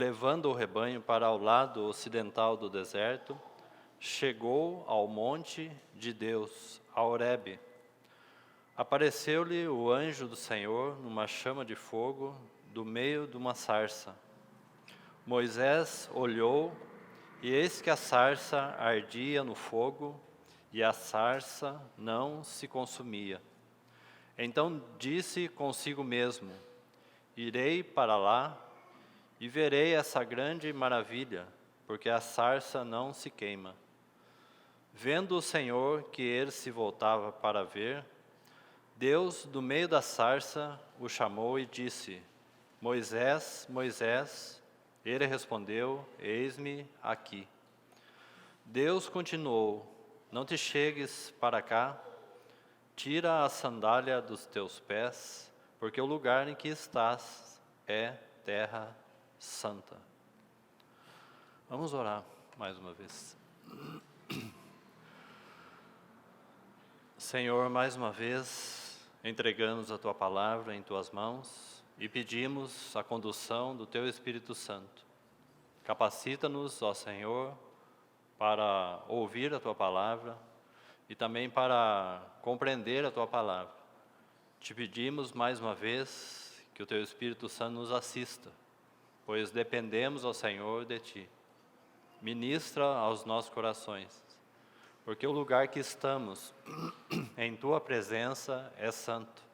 levando o rebanho para o lado ocidental do deserto, chegou ao monte de Deus, a Horebe. Apareceu-lhe o anjo do Senhor numa chama de fogo do meio de uma sarça. Moisés olhou, e eis que a sarça ardia no fogo, e a sarça não se consumia. Então disse consigo mesmo: irei para lá e verei essa grande maravilha, porque a sarça não se queima. Vendo o Senhor que ele se voltava para ver, Deus, do meio da sarça, o chamou e disse: Moisés, Moisés. Ele respondeu: eis-me aqui. Deus continuou: não te chegues para cá, tira a sandália dos teus pés, porque o lugar em que estás é terra santa. Vamos orar mais uma vez. Senhor, mais uma vez, entregamos a Tua palavra em Tuas mãos e pedimos a condução do Teu Espírito Santo. Capacita-nos, ó Senhor, para ouvir a Tua palavra e também para compreender a Tua palavra. Te pedimos mais uma vez que o Teu Espírito Santo nos assista, pois dependemos, ó Senhor, de Ti. Ministra aos nossos corações, porque o lugar que estamos em Tua presença é santo.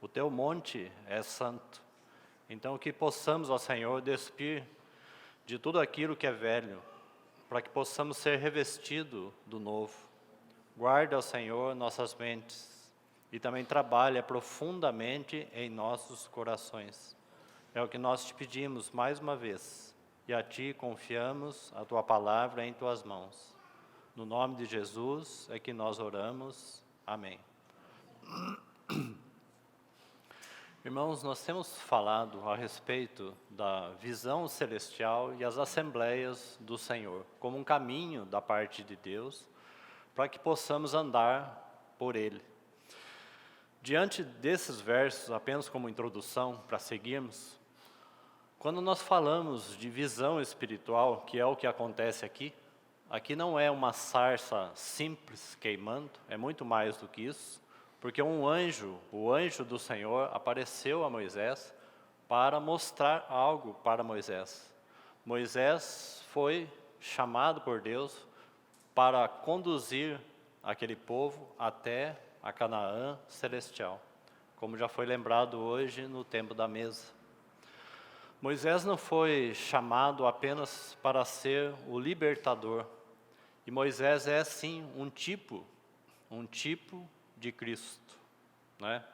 O Teu monte é santo. Então que possamos, ó Senhor, despir de tudo aquilo que é velho, para que possamos ser revestidos do novo. Guarda, ó Senhor, nossas mentes e também trabalha profundamente em nossos corações. É o que nós te pedimos mais uma vez, e a Ti confiamos a Tua palavra em Tuas mãos. No nome de Jesus é que nós oramos. Amém. Irmãos, nós temos falado a respeito da visão celestial e as assembleias do Senhor, como um caminho da parte de Deus, para que possamos andar por Ele. Diante desses versos, apenas como introdução, para seguirmos, quando nós falamos de visão espiritual, que é o que acontece aqui, aqui não é uma sarça simples queimando, é muito mais do que isso, porque um anjo, o anjo do Senhor, apareceu a Moisés para mostrar algo para Moisés. Moisés foi chamado por Deus para conduzir aquele povo até a Canaã celestial, como já foi lembrado hoje no tempo da mesa. Moisés não foi chamado apenas para ser o libertador, e Moisés é sim um tipo de Cristo, né?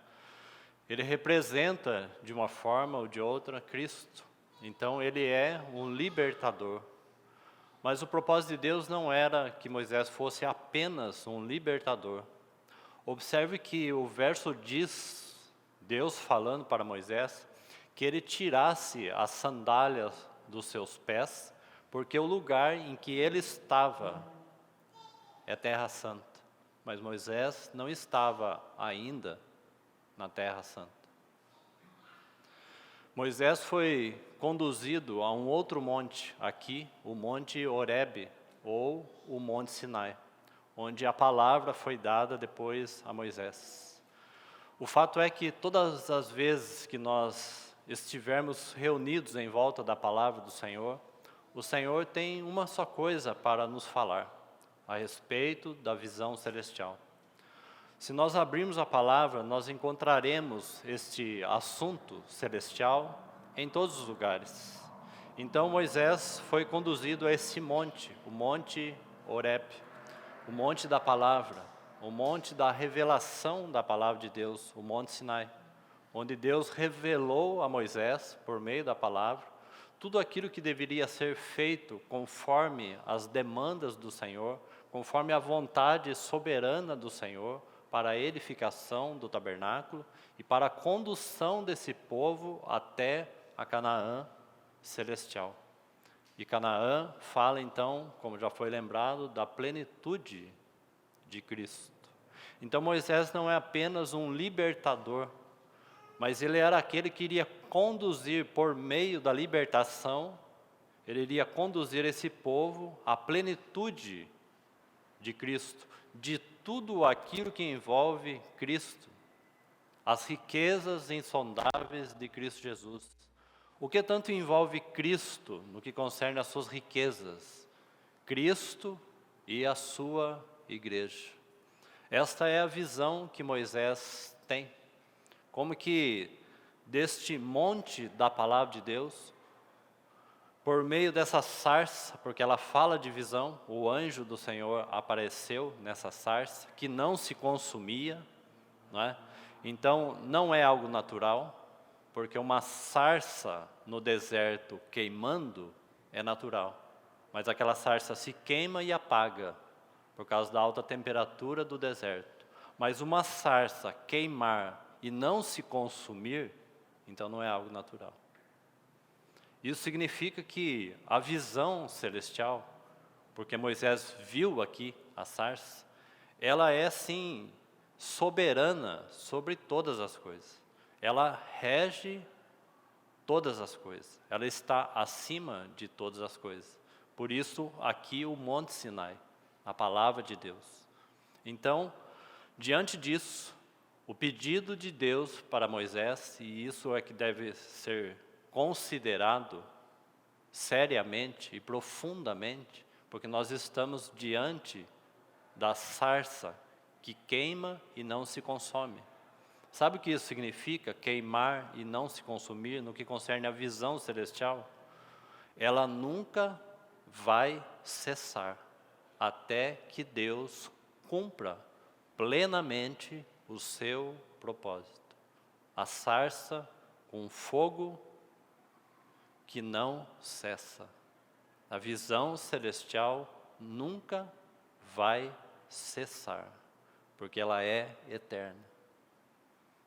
Ele representa de uma forma ou de outra Cristo, então ele é um libertador. Mas o propósito de Deus não era que Moisés fosse apenas um libertador. Observe que o verso diz, Deus falando para Moisés, que ele tirasse as sandálias dos seus pés, porque o lugar em que ele estava é terra santa. Mas Moisés não estava ainda na terra santa. Moisés foi conduzido a um outro monte aqui, o Monte Horebe, ou o Monte Sinai, onde a palavra foi dada depois a Moisés. O fato é que todas as vezes que nós estivermos reunidos em volta da palavra do Senhor, o Senhor tem uma só coisa para nos falar, a respeito da visão celestial. Se nós abrirmos a palavra, nós encontraremos este assunto celestial em todos os lugares. Então Moisés foi conduzido a esse monte, o Monte Horebe, o monte da palavra, o monte da revelação da palavra de Deus, o Monte Sinai, onde Deus revelou a Moisés, por meio da palavra, tudo aquilo que deveria ser feito conforme as demandas do Senhor, conforme a vontade soberana do Senhor, para a edificação do tabernáculo e para a condução desse povo até a Canaã celestial. E Canaã fala então, como já foi lembrado, da plenitude de Cristo. Então Moisés não é apenas um libertador, mas ele era aquele que iria conduzir por meio da libertação ele iria conduzir esse povo à plenitude de Cristo, de tudo aquilo que envolve Cristo, as riquezas insondáveis de Cristo Jesus. O que tanto envolve Cristo no que concerne às suas riquezas? Cristo e a sua igreja. Esta é a visão que Moisés tem. Como que deste monte da palavra de Deus, por meio dessa sarça, porque ela fala de visão, o anjo do Senhor apareceu nessa sarça, que não se consumia, não é? Então, não é algo natural, porque uma sarça no deserto queimando é natural, mas aquela sarça se queima e apaga, por causa da alta temperatura do deserto. Mas uma sarça queimar e não se consumir, então não é algo natural. Isso significa que a visão celestial, porque Moisés viu aqui a sarça, ela é sim soberana sobre todas as coisas. Ela rege todas as coisas. Ela está acima de todas as coisas. Por isso, aqui o Monte Sinai, a palavra de Deus. Então, diante disso, o pedido de Deus para Moisés, e isso é que deve ser considerado seriamente e profundamente, porque nós estamos diante da sarça que queima e não se consome. Sabe o que isso significa, queimar e não se consumir, no que concerne a visão celestial? Ela nunca vai cessar, até que Deus cumpra plenamente o seu propósito. A sarça com fogo que não cessa. A visão celestial nunca vai cessar, porque ela é eterna.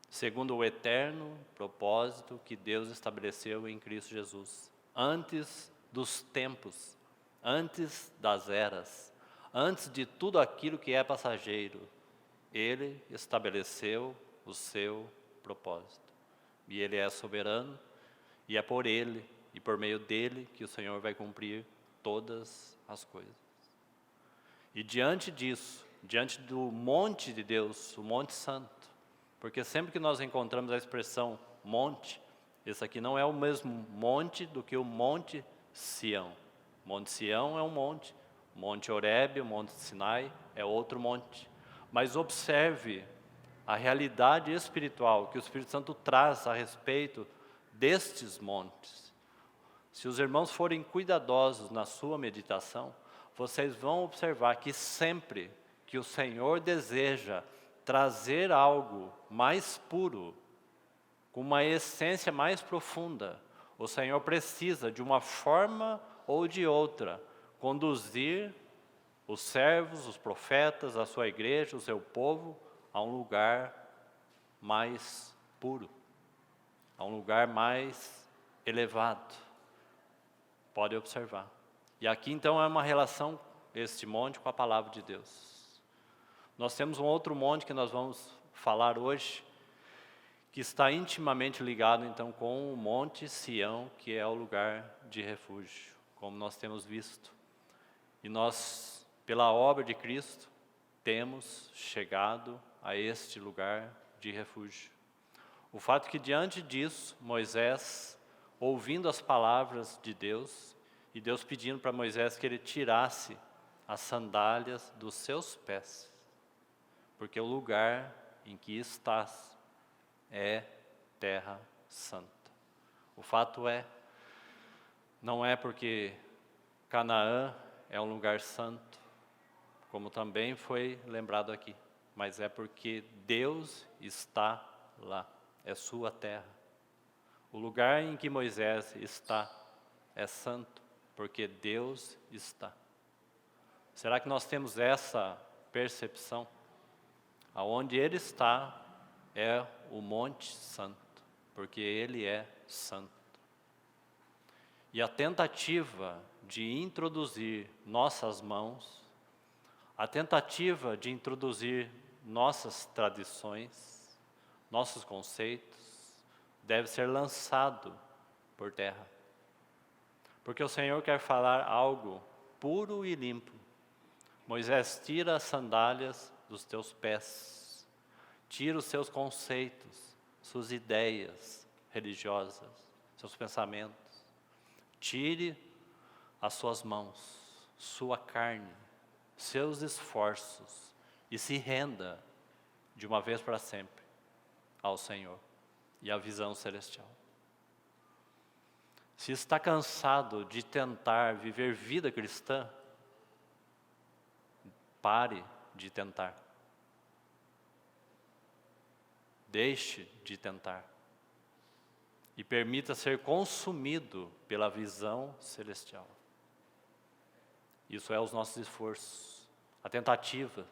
Segundo o eterno propósito que Deus estabeleceu em Cristo Jesus, antes dos tempos, antes das eras, antes de tudo aquilo que é passageiro, Ele estabeleceu o seu propósito. E Ele é soberano, e é por Ele e por meio dEle que o Senhor vai cumprir todas as coisas. E diante disso, diante do monte de Deus, o Monte Santo, porque sempre que nós encontramos a expressão monte, esse aqui não é o mesmo monte do que o Monte Sião. Monte Sião é um monte, Monte Horebe, o Monte Sinai é outro monte. Mas observe a realidade espiritual que o Espírito Santo traz a respeito destes montes. Se os irmãos forem cuidadosos na sua meditação, vocês vão observar que sempre que o Senhor deseja trazer algo mais puro, com uma essência mais profunda, o Senhor precisa, de uma forma ou de outra, conduzir os servos, os profetas, a sua igreja, o seu povo, a um lugar mais puro, a um lugar mais elevado. Pode observar. E aqui então é uma relação, este monte, com a palavra de Deus. Nós temos um outro monte que nós vamos falar hoje, que está intimamente ligado então com o Monte Sião, que é o lugar de refúgio, como nós temos visto. E nós, pela obra de Cristo, temos chegado a este lugar de refúgio. O fato é que diante disso, Moisés, ouvindo as palavras de Deus, e Deus pedindo para Moisés que ele tirasse as sandálias dos seus pés, porque o lugar em que estás é terra santa. O fato é, não é porque Canaã é um lugar santo, como também foi lembrado aqui, mas é porque Deus está lá, é sua terra. O lugar em que Moisés está é santo, porque Deus está. Será que nós temos essa percepção? Aonde ele está é o Monte Santo, porque ele é santo. E a tentativa de introduzir nossas mãos, a tentativa de introduzir nossas tradições, nossos conceitos, deve ser lançado por terra. porque o Senhor quer falar algo puro e limpo. Moisés, tira as sandálias dos teus pés, tira os seus conceitos, suas ideias religiosas, seus pensamentos, tire as suas mãos, sua carne, seus esforços e se renda de uma vez para sempre ao Senhor e à visão celestial. Se está cansado de tentar viver vida cristã, pare de tentar. Deixe de tentar. E permita ser consumido pela visão celestial. Isso é os nossos esforços, a tentativa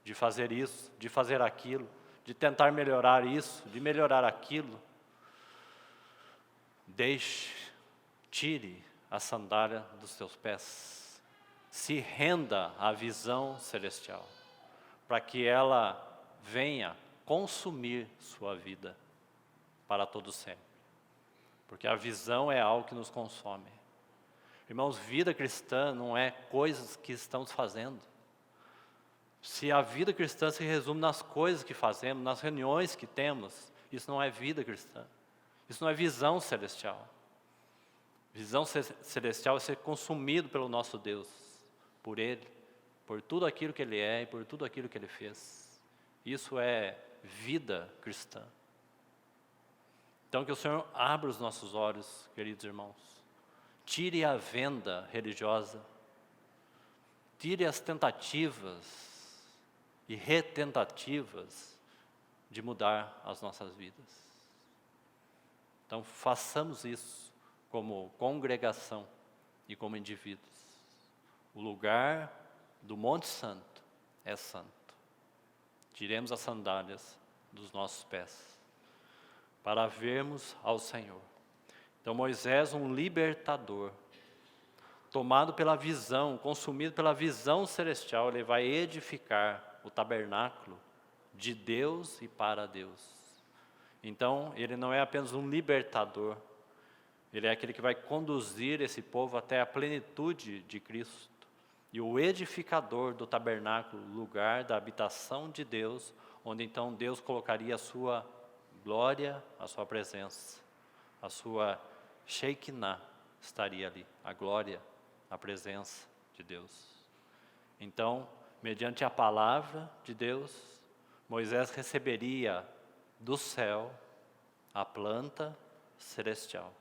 de fazer isso, de fazer aquilo, de tentar melhorar isso, de melhorar aquilo. Deixe, tire a sandália dos teus pés. Se renda à visão celestial, para que ela venha consumir sua vida para todo sempre. Porque a visão é algo que nos consome. Irmãos, vida cristã não é coisas que estamos fazendo. Se a vida cristã se resume nas coisas que fazemos, nas reuniões que temos, isso não é vida cristã. Isso não é visão celestial. Visão celestial é ser consumido pelo nosso Deus, por Ele, por tudo aquilo que Ele é e por tudo aquilo que Ele fez. Isso é vida cristã. Então que o Senhor abra os nossos olhos, queridos irmãos. Tire a venda religiosa. Tire as tentativas e retentativas de mudar as nossas vidas. Então façamos isso como congregação e como indivíduos. O lugar do Monte Santo é santo. Tiremos as sandálias dos nossos pés para vermos ao Senhor. Então Moisés, um libertador, tomado pela visão, consumido pela visão celestial, ele vai edificar o tabernáculo de Deus e para Deus. Então ele não é apenas um libertador, ele é aquele que vai conduzir esse povo até a plenitude de Cristo. E o edificador do tabernáculo, lugar da habitação de Deus, onde então Deus colocaria a sua glória, a sua presença, a sua Shekinah estaria ali, a glória, a presença de Deus. Então, mediante a palavra de Deus, Moisés receberia do céu a planta celestial.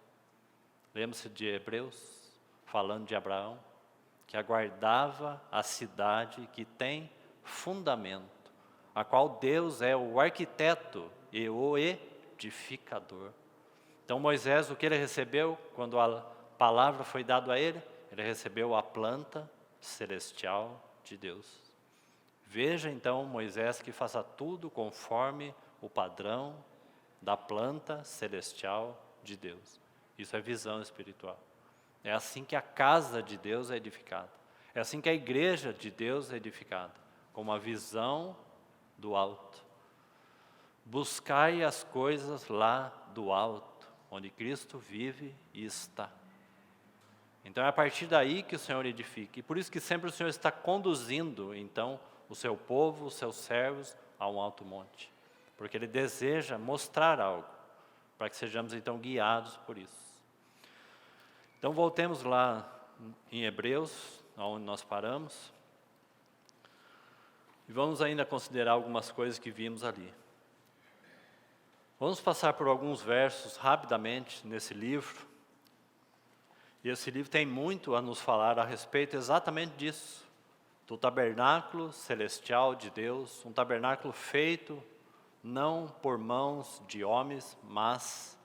Lembra-se de Hebreus, falando de Abraão, que aguardava a cidade que tem fundamento, a qual Deus é o arquiteto e o edificador. Então Moisés, o que ele recebeu quando a palavra foi dada a ele? Ele recebeu a planta celestial de Deus. Veja então Moisés que faça tudo conforme o padrão da planta celestial de Deus. Isso é visão espiritual. É assim que a casa de Deus é edificada. É assim que a igreja de Deus é edificada, com uma visão do alto. Buscai as coisas lá do alto, onde Cristo vive e está. Então é a partir daí que o Senhor edifica. E por isso que sempre o Senhor está conduzindo, então, o seu povo, os seus servos, a um alto monte. Porque Ele deseja mostrar algo, para que sejamos então guiados por isso. Então voltemos lá em Hebreus, onde nós paramos. E vamos ainda considerar algumas coisas que vimos ali. Vamos passar por alguns versos rapidamente nesse livro. E esse livro tem muito a nos falar a respeito exatamente disso. Do tabernáculo celestial de Deus, um tabernáculo feito não por mãos de homens, mas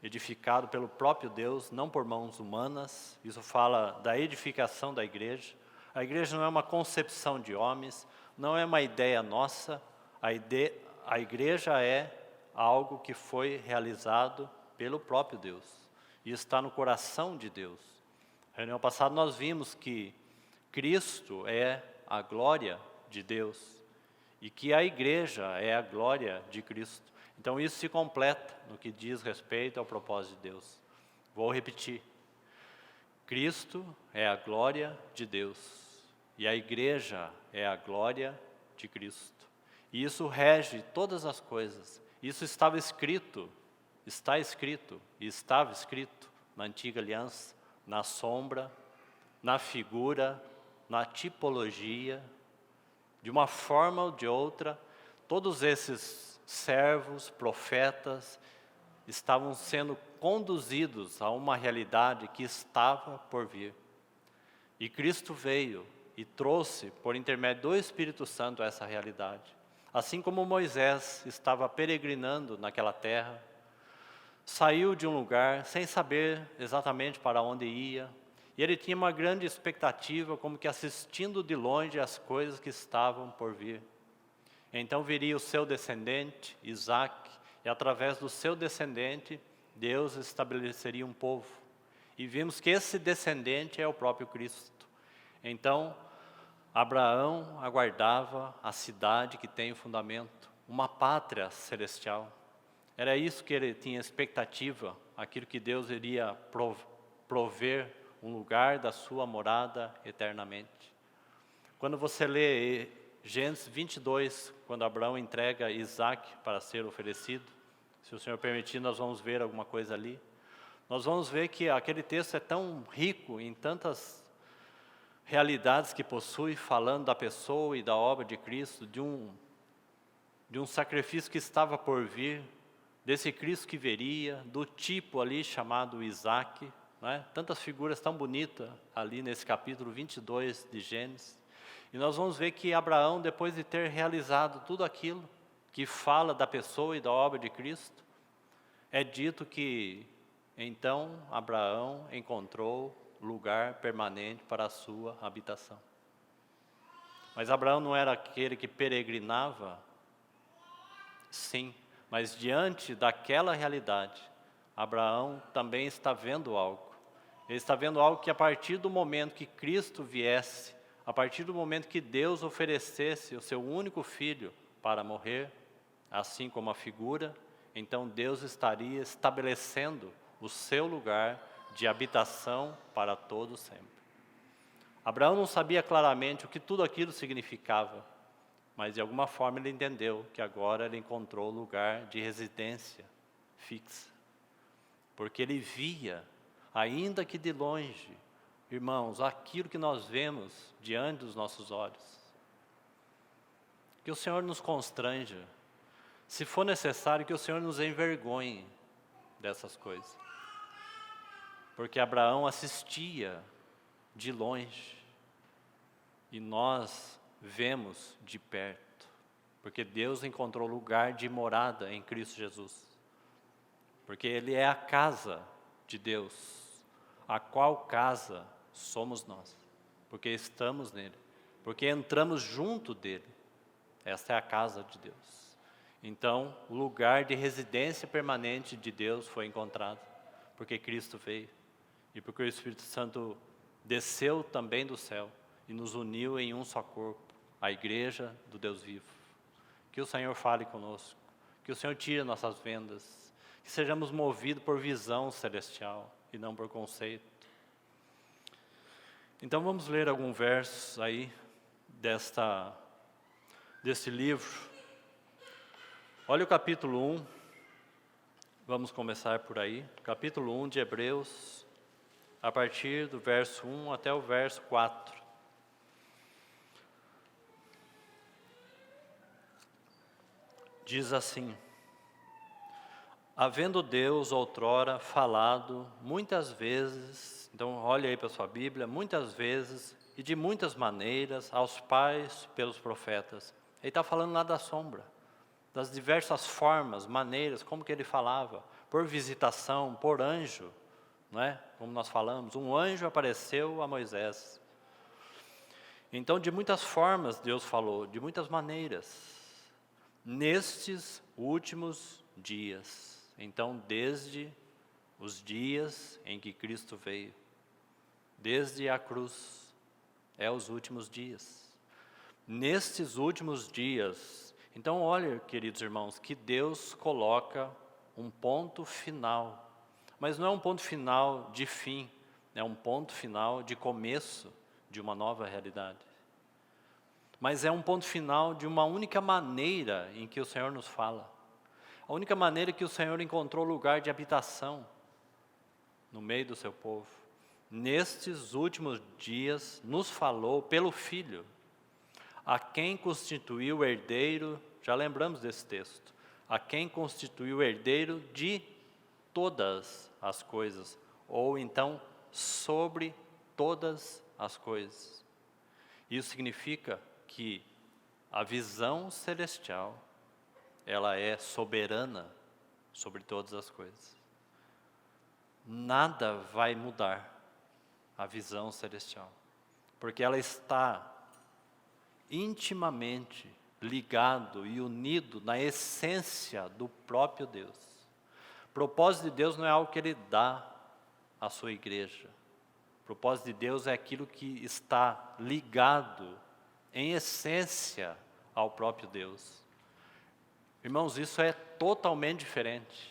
edificado pelo próprio Deus, não por mãos humanas. Isso fala da edificação da igreja. A igreja não é uma concepção de homens, não é uma ideia nossa. A igreja é algo que foi realizado pelo próprio Deus. E está no coração de Deus. Na reunião passada nós vimos que Cristo é a glória de Deus e que a igreja é a glória de Cristo. Então isso se completa no que diz respeito ao propósito de Deus. Vou repetir. Cristo é a glória de Deus e a igreja é a glória de Cristo. E isso rege todas as coisas. Isso está escrito e estava escrito na antiga aliança, na sombra, na figura, na tipologia, de uma forma ou de outra, todos esses servos, profetas, estavam sendo conduzidos a uma realidade que estava por vir. E Cristo veio e trouxe, por intermédio do Espírito Santo, essa realidade. Assim como Moisés estava peregrinando naquela terra, saiu de um lugar sem saber exatamente para onde ia, e ele tinha uma grande expectativa, como que assistindo de longe as coisas que estavam por vir. Então viria o seu descendente, Isaque, e através do seu descendente, Deus estabeleceria um povo. E vimos que esse descendente é o próprio Cristo. Então, Abraão aguardava a cidade que tem o fundamento, uma pátria celestial. Era isso que ele tinha expectativa, aquilo que Deus iria prover um lugar da sua morada eternamente. Quando você lê Gênesis 22, quando Abraão entrega Isaque para ser oferecido, se o Senhor permitir, nós vamos ver alguma coisa ali. Nós vamos ver que aquele texto é tão rico em tantas realidades que possui, falando da pessoa e da obra de Cristo, de um sacrifício que estava por vir, desse Cristo que viria, do tipo ali chamado Isaque, né? Tantas figuras tão bonitas ali nesse capítulo 22 de Gênesis. E nós vamos ver que Abraão, depois de ter realizado tudo aquilo que fala da pessoa e da obra de Cristo, é dito que então Abraão encontrou lugar permanente para a sua habitação. Mas Abraão não era aquele que peregrinava? Sim, mas diante daquela realidade, Abraão também está vendo algo. Ele está vendo algo que a partir do momento que Cristo viesse, a partir do momento que Deus oferecesse o seu único filho para morrer, assim como a figura, então Deus estaria estabelecendo o seu lugar de habitação para todo sempre. Abraão não sabia claramente o que tudo aquilo significava, mas de alguma forma ele entendeu que agora ele encontrou lugar de residência fixa. Porque ele via, ainda que de longe, irmãos, aquilo que nós vemos diante dos nossos olhos. Que o Senhor nos constranja, se for necessário, que o Senhor nos envergonhe dessas coisas. Porque Abraão assistia de longe e nós vemos de perto, porque Deus encontrou lugar de morada em Cristo Jesus. Porque Ele é a casa de Deus, a qual casa somos nós, porque estamos nele, porque entramos junto dele. Esta é a casa de Deus. Então, o lugar de residência permanente de Deus foi encontrado, porque Cristo veio e porque o Espírito Santo desceu também do céu e nos uniu em um só corpo, a igreja do Deus vivo. Que o Senhor fale conosco, que o Senhor tire nossas vendas, que sejamos movidos por visão celestial e não por conceito. Então vamos ler algum verso aí desse livro. Olha o capítulo 1, vamos começar por aí. Capítulo 1 de Hebreus, a partir do verso 1 até o verso 4. Diz assim: havendo Deus outrora falado muitas vezes, então olha aí para a sua Bíblia, muitas vezes e de muitas maneiras aos pais pelos profetas. Ele está falando lá da sombra, das diversas formas, maneiras, como que ele falava, por visitação, por anjo, não é? Como nós falamos, um anjo apareceu a Moisés. Então, de muitas formas Deus falou, de muitas maneiras, nestes últimos dias. Então, desde os dias em que Cristo veio, desde a cruz, é os últimos dias. Nestes últimos dias, então olha, queridos irmãos, que Deus coloca um ponto final, mas não é um ponto final de fim, é um ponto final de começo de uma nova realidade. Mas é um ponto final de uma única maneira em que o Senhor nos fala. A única maneira que o Senhor encontrou lugar de habitação no meio do seu povo. Nestes últimos dias nos falou pelo Filho, a quem constituiu o herdeiro, já lembramos desse texto, a quem constituiu o herdeiro de todas as coisas, ou então sobre todas as coisas. Isso significa que a visão celestial, ela é soberana sobre todas as coisas. Nada vai mudar a visão celestial, porque ela está intimamente ligado e unido na essência do próprio Deus. O propósito de Deus não é algo que Ele dá à sua igreja. O propósito de Deus é aquilo que está ligado em essência ao próprio Deus. Irmãos, isso é totalmente diferente.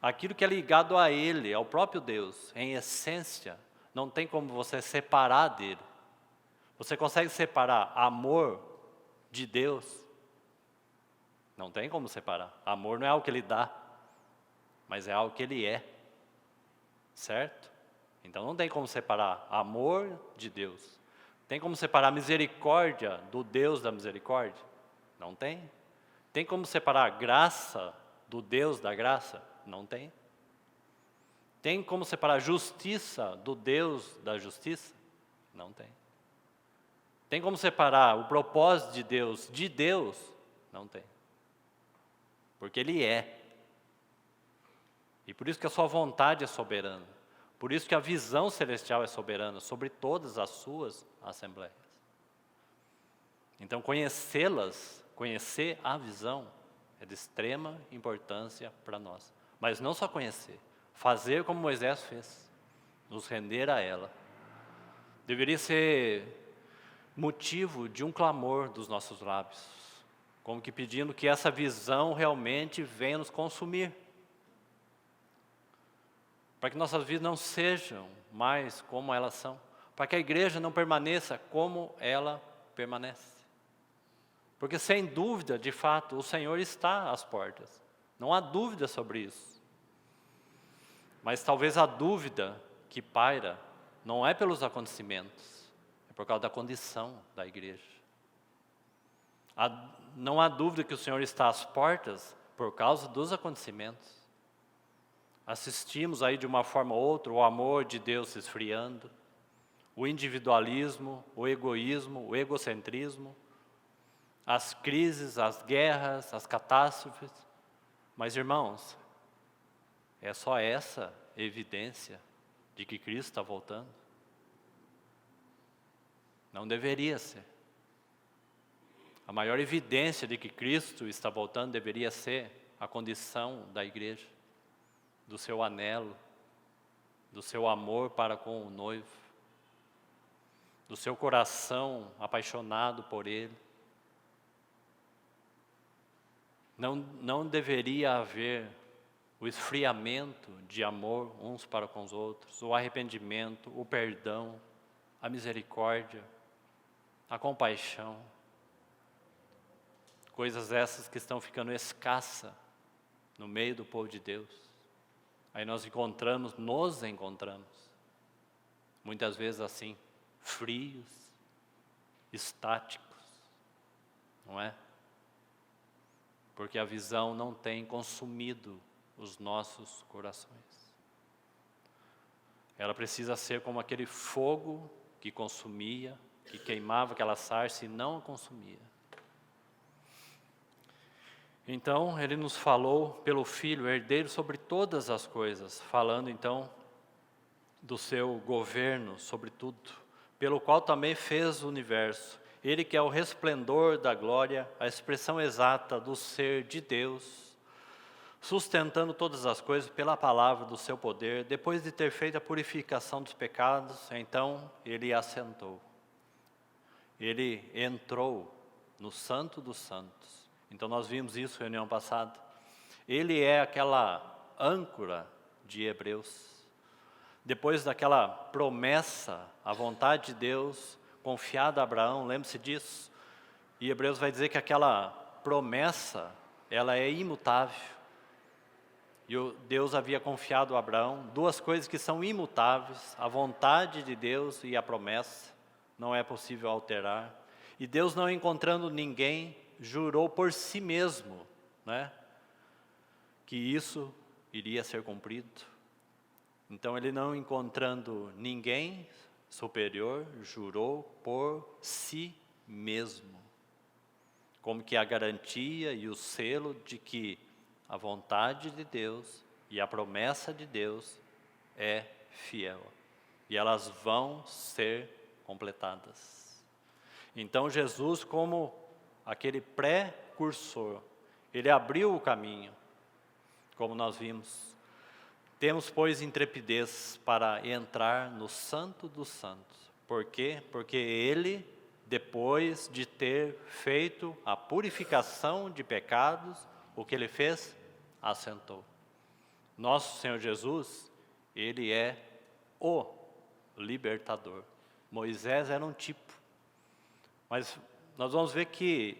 Aquilo que é ligado a Ele, ao próprio Deus, em essência, não tem como você separar dele. Você consegue separar amor de Deus? Não tem como separar. Amor não é algo que Ele dá, mas é algo que Ele é. Certo? Então não tem como separar amor de Deus. Tem como separar misericórdia do Deus da misericórdia? Não tem. Tem como separar graça do Deus da graça? Não tem. Tem como separar justiça do Deus da justiça? Não tem. Tem como separar o propósito de Deus de Deus? Não tem. Porque Ele é. E por isso que a sua vontade é soberana. Por isso que a visão celestial é soberana sobre todas as suas assembleias. Então conhecê-las, conhecer a visão, é de extrema importância para nós. Mas não só conhecer, fazer como Moisés fez, nos render a ela. Deveria ser motivo de um clamor dos nossos lábios, como que pedindo que essa visão realmente venha nos consumir. Para que nossas vidas não sejam mais como elas são. Para que a igreja não permaneça como ela permanece. Porque sem dúvida, de fato, o Senhor está às portas. Não há dúvida sobre isso. Mas talvez a dúvida que paira não é pelos acontecimentos, é por causa da condição da igreja. Não há dúvida que o Senhor está às portas por causa dos acontecimentos. Assistimos aí de uma forma ou outra o amor de Deus se esfriando, o individualismo, o egoísmo, o egocentrismo, as crises, as guerras, as catástrofes. Mas, irmãos, é só essa evidência de que Cristo está voltando? Não deveria ser. A maior evidência de que Cristo está voltando deveria ser a condição da igreja, do seu anelo, do seu amor para com o noivo, do seu coração apaixonado por Ele. Não deveria haver o esfriamento de amor uns para com os outros, o arrependimento, o perdão, a misericórdia, a compaixão. Coisas essas que estão ficando escassas no meio do povo de Deus. Aí nos encontramos, muitas vezes assim, frios, estáticos, não é? Porque a visão não tem consumido os nossos corações. Ela precisa ser como aquele fogo que consumia, que queimava aquela sarça e não a consumia. Então, Ele nos falou pelo Filho, herdeiro sobre todas as coisas, falando então do seu governo sobre tudo, pelo qual também fez o universo. Ele que é o resplendor da glória, a expressão exata do ser de Deus, sustentando todas as coisas pela palavra do seu poder, depois de ter feito a purificação dos pecados, então Ele assentou. Ele entrou no Santo dos Santos. Então nós vimos isso na reunião passada. Ele é aquela âncora de Hebreus. Depois daquela promessa, a vontade de Deus, confiada a Abraão, lembre-se disso. E Hebreus vai dizer que aquela promessa, ela é imutável. E Deus havia confiado a Abraão duas coisas que são imutáveis: a vontade de Deus e a promessa, não é possível alterar. E Deus, não encontrando ninguém, jurou por si mesmo, né, que isso iria ser cumprido. Então ele, não encontrando ninguém superior, jurou por si mesmo, como que a garantia e o selo de que a vontade de Deus e a promessa de Deus é fiel, e elas vão ser completadas. Então Jesus, como aquele precursor, ele abriu o caminho, como nós vimos. Temos, pois, intrepidez para entrar no Santo dos Santos. Por quê? Porque ele, depois de ter feito a purificação de pecados, o que ele fez? Assentou. Nosso Senhor Jesus, ele é o libertador. Moisés era um tipo, mas nós vamos ver que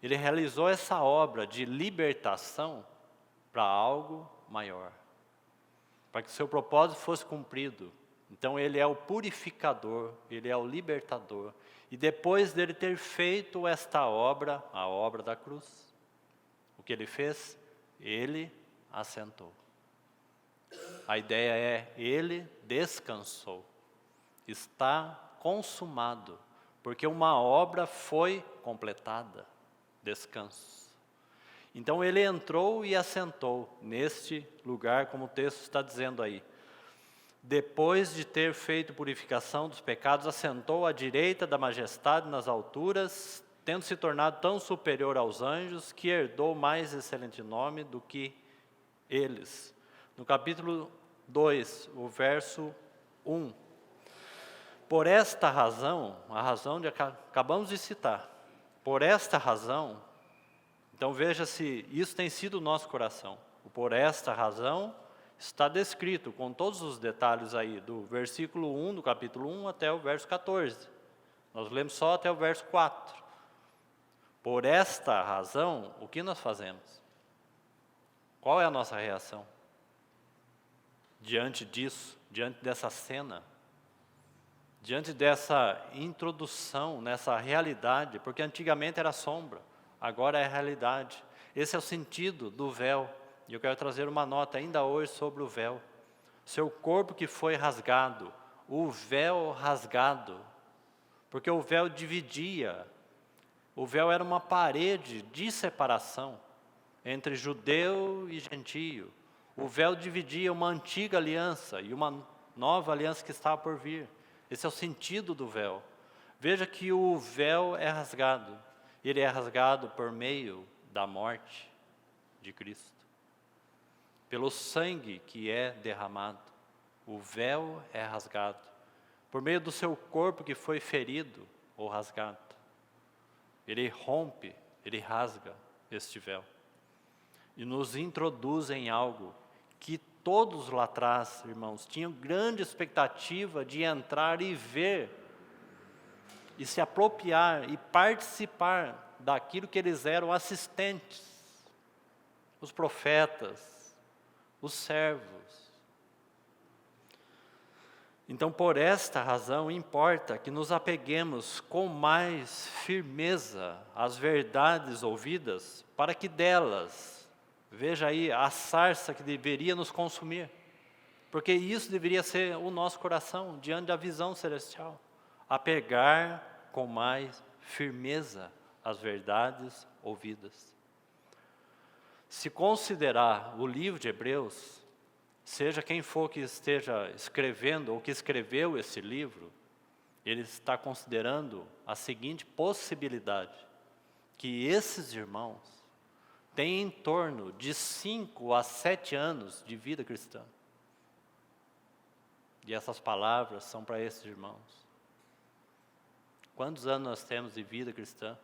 ele realizou essa obra de libertação para algo maior, para que o seu propósito fosse cumprido. Então ele é o purificador, ele é o libertador. E depois dele ter feito esta obra, a obra da cruz, o que ele fez? Ele assentou. A ideia é, ele descansou. Está consumado, porque uma obra foi completada. Descanso. Então ele entrou e assentou neste lugar, como o texto está dizendo aí. Depois de ter feito purificação dos pecados, assentou à direita da majestade nas alturas, tendo se tornado tão superior aos anjos, que herdou mais excelente nome do que eles. No capítulo 2, o verso 1. Por esta razão, a razão que acabamos de citar, por esta razão, então veja se isso tem sido o nosso coração. O por esta razão está descrito com todos os detalhes aí, do versículo 1 do capítulo 1 até o verso 14. Nós lemos só até o verso 4. Por esta razão, o que nós fazemos? Qual é a nossa reação diante disso, diante dessa cena? Diante dessa introdução, nessa realidade, porque antigamente era sombra, agora é realidade. Esse é o sentido do véu. E eu quero trazer uma nota ainda hoje sobre o véu. Seu corpo que foi rasgado, o véu rasgado, porque o véu dividia. O véu era uma parede de separação entre judeu e gentio. O véu dividia uma antiga aliança e uma nova aliança que estava por vir. Esse é o sentido do véu. Veja que o véu é rasgado. Ele é rasgado por meio da morte de Cristo. Pelo sangue que é derramado. O véu é rasgado. Por meio do seu corpo que foi ferido ou rasgado. Ele rompe, ele rasga este véu. E nos introduz em algo que todos lá atrás, irmãos, tinham grande expectativa de entrar e ver, e se apropriar e participar daquilo que eles eram assistentes, os profetas, os servos. Então, por esta razão, importa que nos apeguemos com mais firmeza às verdades ouvidas, para que delas, veja aí a sarça que deveria nos consumir, porque isso deveria ser o nosso coração diante da visão celestial, apegar com mais firmeza às verdades ouvidas. Se considerar o livro de Hebreus, seja quem for que esteja escrevendo ou que escreveu esse livro, ele está considerando a seguinte possibilidade, que esses irmãos têm em torno de 5 a 7 anos de vida cristã. E essas palavras são para esses irmãos. Quantos anos nós temos de vida cristã?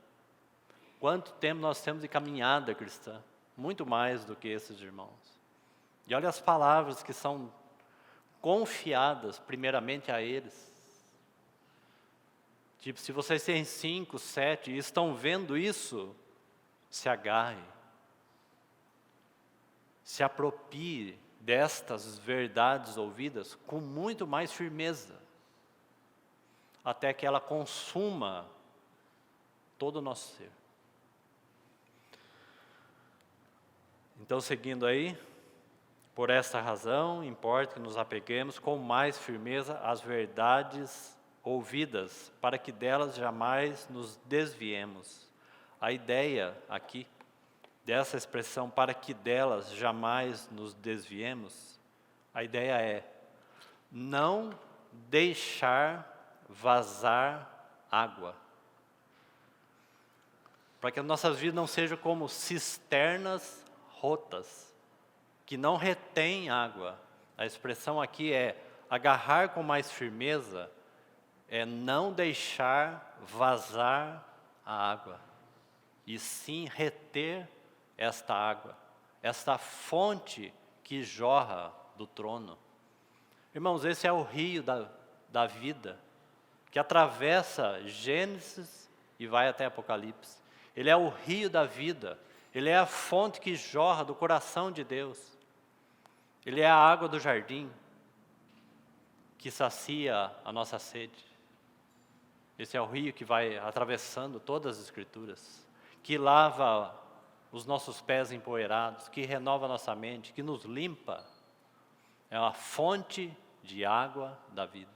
Quanto tempo nós temos de caminhada cristã? Muito mais do que esses irmãos. E olha as palavras que são confiadas primeiramente a eles. Tipo, se vocês têm 5, 7 e estão vendo isso, se agarre. Se aproprie destas verdades ouvidas com muito mais firmeza, até que ela consuma todo o nosso ser. Então, seguindo aí, por esta razão, importa que nos apeguemos com mais firmeza às verdades ouvidas, para que delas jamais nos desviemos. A ideia aqui, dessa expressão, para que delas jamais nos desviemos, a ideia é não deixar vazar água. Para que as nossas vidas não sejam como cisternas rotas, que não retêm água. A expressão aqui é agarrar com mais firmeza, é não deixar vazar a água, e sim reter esta água, esta fonte que jorra do trono. Irmãos, esse é o rio da vida, que atravessa Gênesis e vai até Apocalipse. Ele é o rio da vida, ele é a fonte que jorra do coração de Deus. Ele é a água do jardim, que sacia a nossa sede. Esse é o rio que vai atravessando todas as Escrituras, que lava os nossos pés empoeirados, que renova a nossa mente, que nos limpa. É a fonte de água da vida,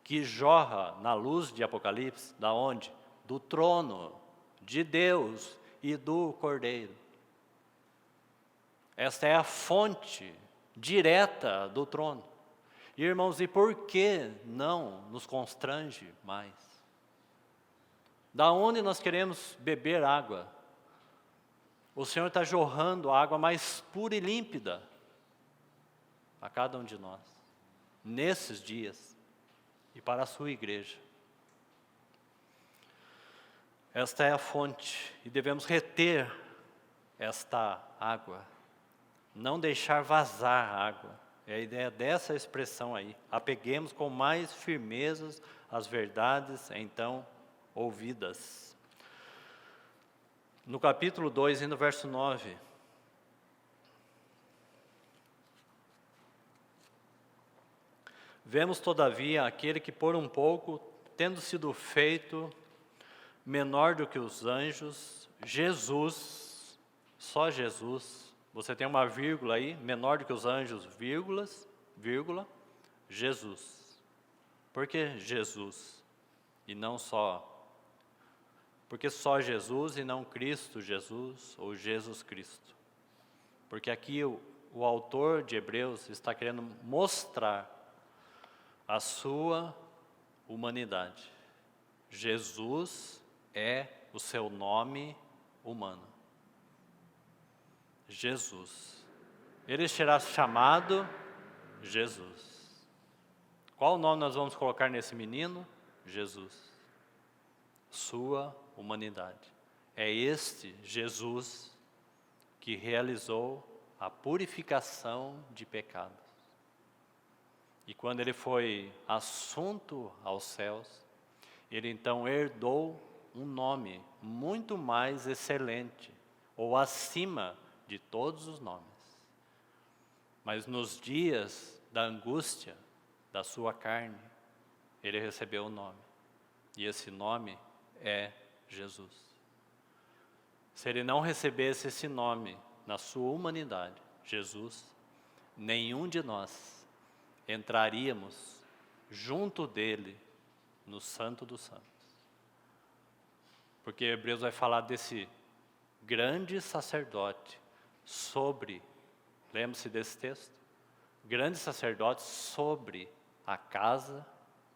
que jorra na luz de Apocalipse, da onde? Do trono de Deus e do Cordeiro. Esta é a fonte direta do trono. Irmãos, e por que não nos constrange mais? Da onde nós queremos beber água? O Senhor está jorrando a água mais pura e límpida a cada um de nós, nesses dias, e para a sua igreja. Esta é a fonte, e devemos reter esta água, não deixar vazar a água. É a ideia dessa expressão aí. Apeguemos com mais firmeza as verdades, então, ouvidas. No capítulo 2, e no verso 9. Vemos, todavia, aquele que por um pouco, tendo sido feito menor do que os anjos, Jesus, só Jesus, você tem uma vírgula aí, menor do que os anjos, vírgula, Jesus. Por que Jesus? E não só, porque só Jesus e não Cristo Jesus ou Jesus Cristo? Porque aqui o autor de Hebreus está querendo mostrar a sua humanidade. Jesus é o seu nome humano. Jesus. Ele será chamado Jesus. Qual nome nós vamos colocar nesse menino? Jesus. Sua humanidade. É este Jesus que realizou a purificação de pecados. E quando ele foi assunto aos céus, ele então herdou um nome muito mais excelente, ou acima de todos os nomes. Mas nos dias da angústia da sua carne, ele recebeu um nome. E esse nome é Jesus. Se ele não recebesse esse nome na sua humanidade, Jesus, nenhum de nós entraríamos junto dele no Santo dos Santos. Porque Hebreus vai falar desse grande sacerdote sobre, lembre-se desse texto, grande sacerdote sobre a casa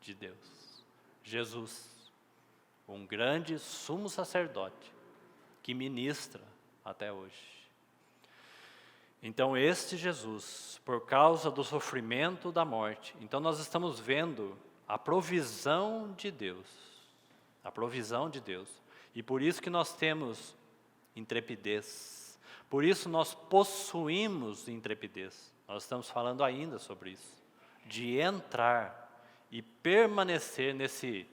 de Deus. Jesus, um grande sumo sacerdote que ministra até hoje. Então este Jesus, por causa do sofrimento da morte, então nós estamos vendo a provisão de Deus, a provisão de Deus. E por isso que nós temos intrepidez, por isso nós possuímos intrepidez. Nós estamos falando ainda sobre isso. de entrar e permanecer nesse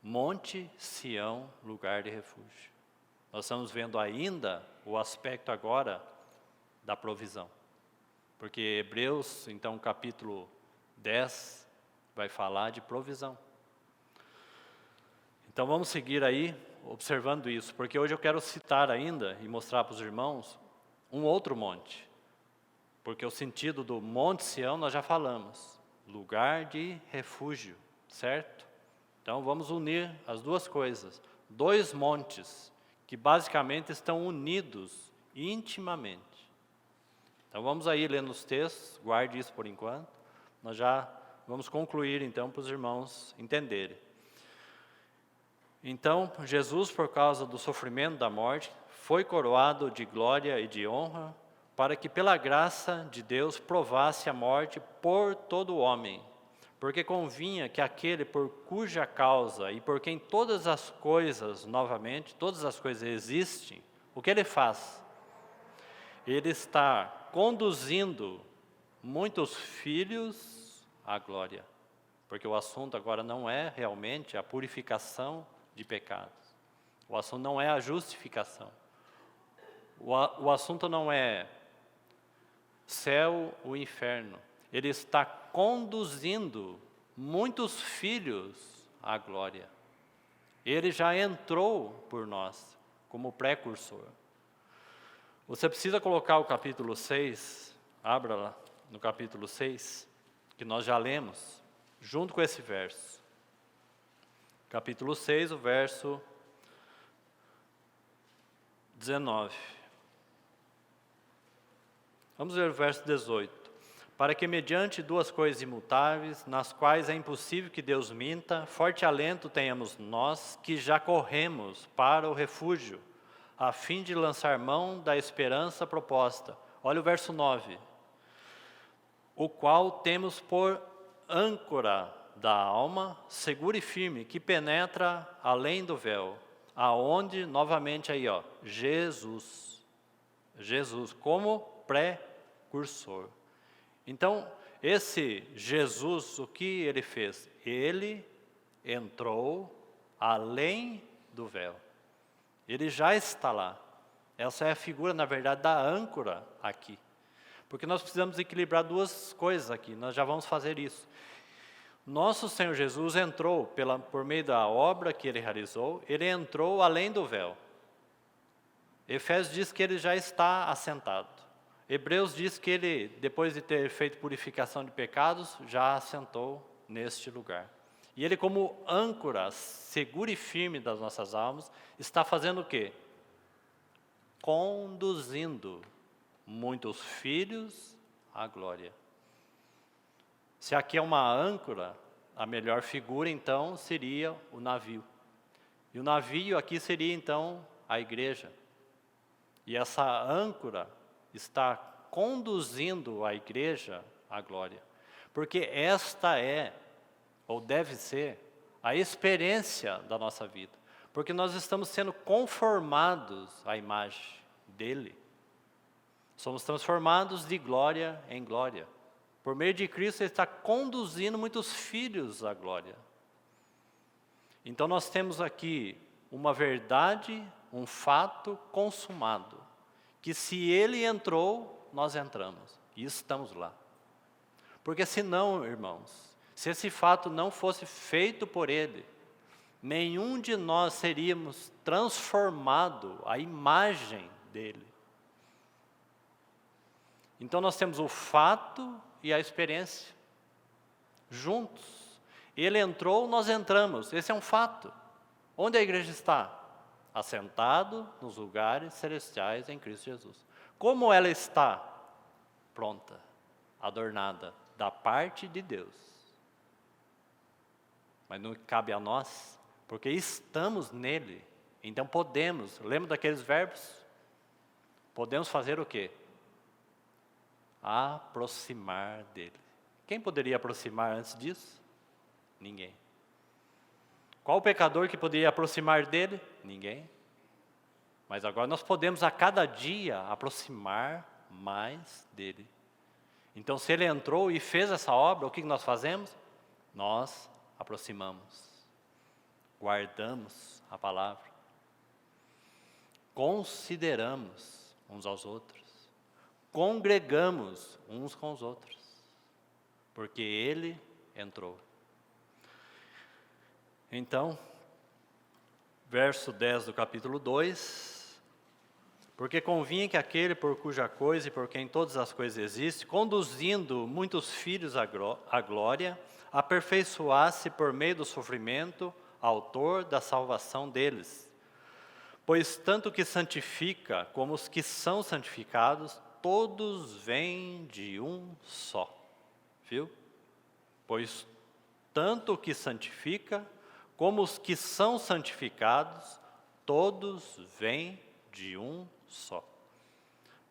Monte Sião, lugar de refúgio. Nós estamos vendo ainda o aspecto agora da provisão. Porque Hebreus, então, capítulo 10, vai falar de provisão. Então vamos seguir aí, observando isso, porque hoje eu quero citar ainda e mostrar para os irmãos um outro monte. Porque o sentido do Monte Sião nós já falamos, lugar de refúgio, certo? Então vamos unir as duas coisas, dois montes que basicamente estão unidos intimamente. Então vamos aí lendo os textos, guarde isso por enquanto, nós já vamos concluir então para os irmãos entenderem. Então, Jesus, por causa do sofrimento da morte, foi coroado de glória e de honra, para que pela graça de Deus provasse a morte por todo homem. Porque convinha que aquele por cuja causa e por quem todas as coisas, novamente, todas as coisas existem, o que ele faz? Ele está conduzindo muitos filhos à glória. Porque o assunto agora não é realmente a purificação de pecados. O assunto não é a justificação. O assunto não é céu ou inferno. Ele está conduzindo muitos filhos à glória. Ele já entrou por nós como precursor. Você precisa colocar o capítulo 6, abra lá no capítulo 6, que nós já lemos, junto com esse verso. Capítulo 6, o verso 19. Vamos ver o verso 18. Para que mediante duas coisas imutáveis, nas quais é impossível que Deus minta, forte alento tenhamos nós, que já corremos para o refúgio, a fim de lançar mão da esperança proposta. Olha o verso 9. O qual temos por âncora da alma, segura e firme, que penetra além do véu, aonde, novamente aí, ó, Jesus, como precursor. Então, esse Jesus, o que ele fez? Ele entrou além do véu. Ele já está lá. Essa é a figura, na verdade, da âncora aqui. Porque nós precisamos equilibrar duas coisas aqui, nós já vamos fazer isso. Nosso Senhor Jesus entrou, por meio da obra que Ele realizou, Ele entrou além do véu. Efésios diz que Ele já está assentado. Hebreus diz que Ele, depois de ter feito purificação de pecados, já assentou neste lugar. E Ele, como âncora segura e firme das nossas almas, está fazendo o quê? Conduzindo muitos filhos à glória. Se aqui é uma âncora, a melhor figura então seria o navio. E o navio aqui seria então a igreja. E essa âncora está conduzindo a igreja à glória. Porque esta é, ou deve ser, a experiência da nossa vida. Porque nós estamos sendo conformados à imagem dele. Somos transformados de glória em glória. Por meio de Cristo, Ele está conduzindo muitos filhos à glória. Então nós temos aqui uma verdade, um fato consumado. Que se Ele entrou, nós entramos. E estamos lá. Porque senão, irmãos, se esse fato não fosse feito por Ele, nenhum de nós seríamos transformado à imagem dEle. Então nós temos o fato e a experiência, juntos. Ele entrou, nós entramos, esse é um fato. Onde a igreja está? Assentado nos lugares celestiais em Cristo Jesus. Como ela está? Pronta, adornada, da parte de Deus. Mas não cabe a nós, porque estamos nele. Então podemos, lembra daqueles verbos? Podemos fazer o quê? Aproximar dele. Quem poderia aproximar antes disso? Ninguém. Qual o pecador que poderia aproximar dele? Ninguém. Mas agora nós podemos a cada dia aproximar mais dele. Então, se ele entrou e fez essa obra, o que nós fazemos? Nós aproximamos, guardamos a palavra, consideramos uns aos outros, congregamos uns com os outros, porque ele entrou. Então, verso 10 do capítulo 2, porque convinha que aquele por cuja coisa e por quem todas as coisas existem, conduzindo muitos filhos à glória, aperfeiçoasse por meio do sofrimento, autor da salvação deles. Pois tanto o que santifica como os que são santificados, todos vêm de um só. Viu? Pois tanto o que santifica como os que são santificados, todos vêm de um só.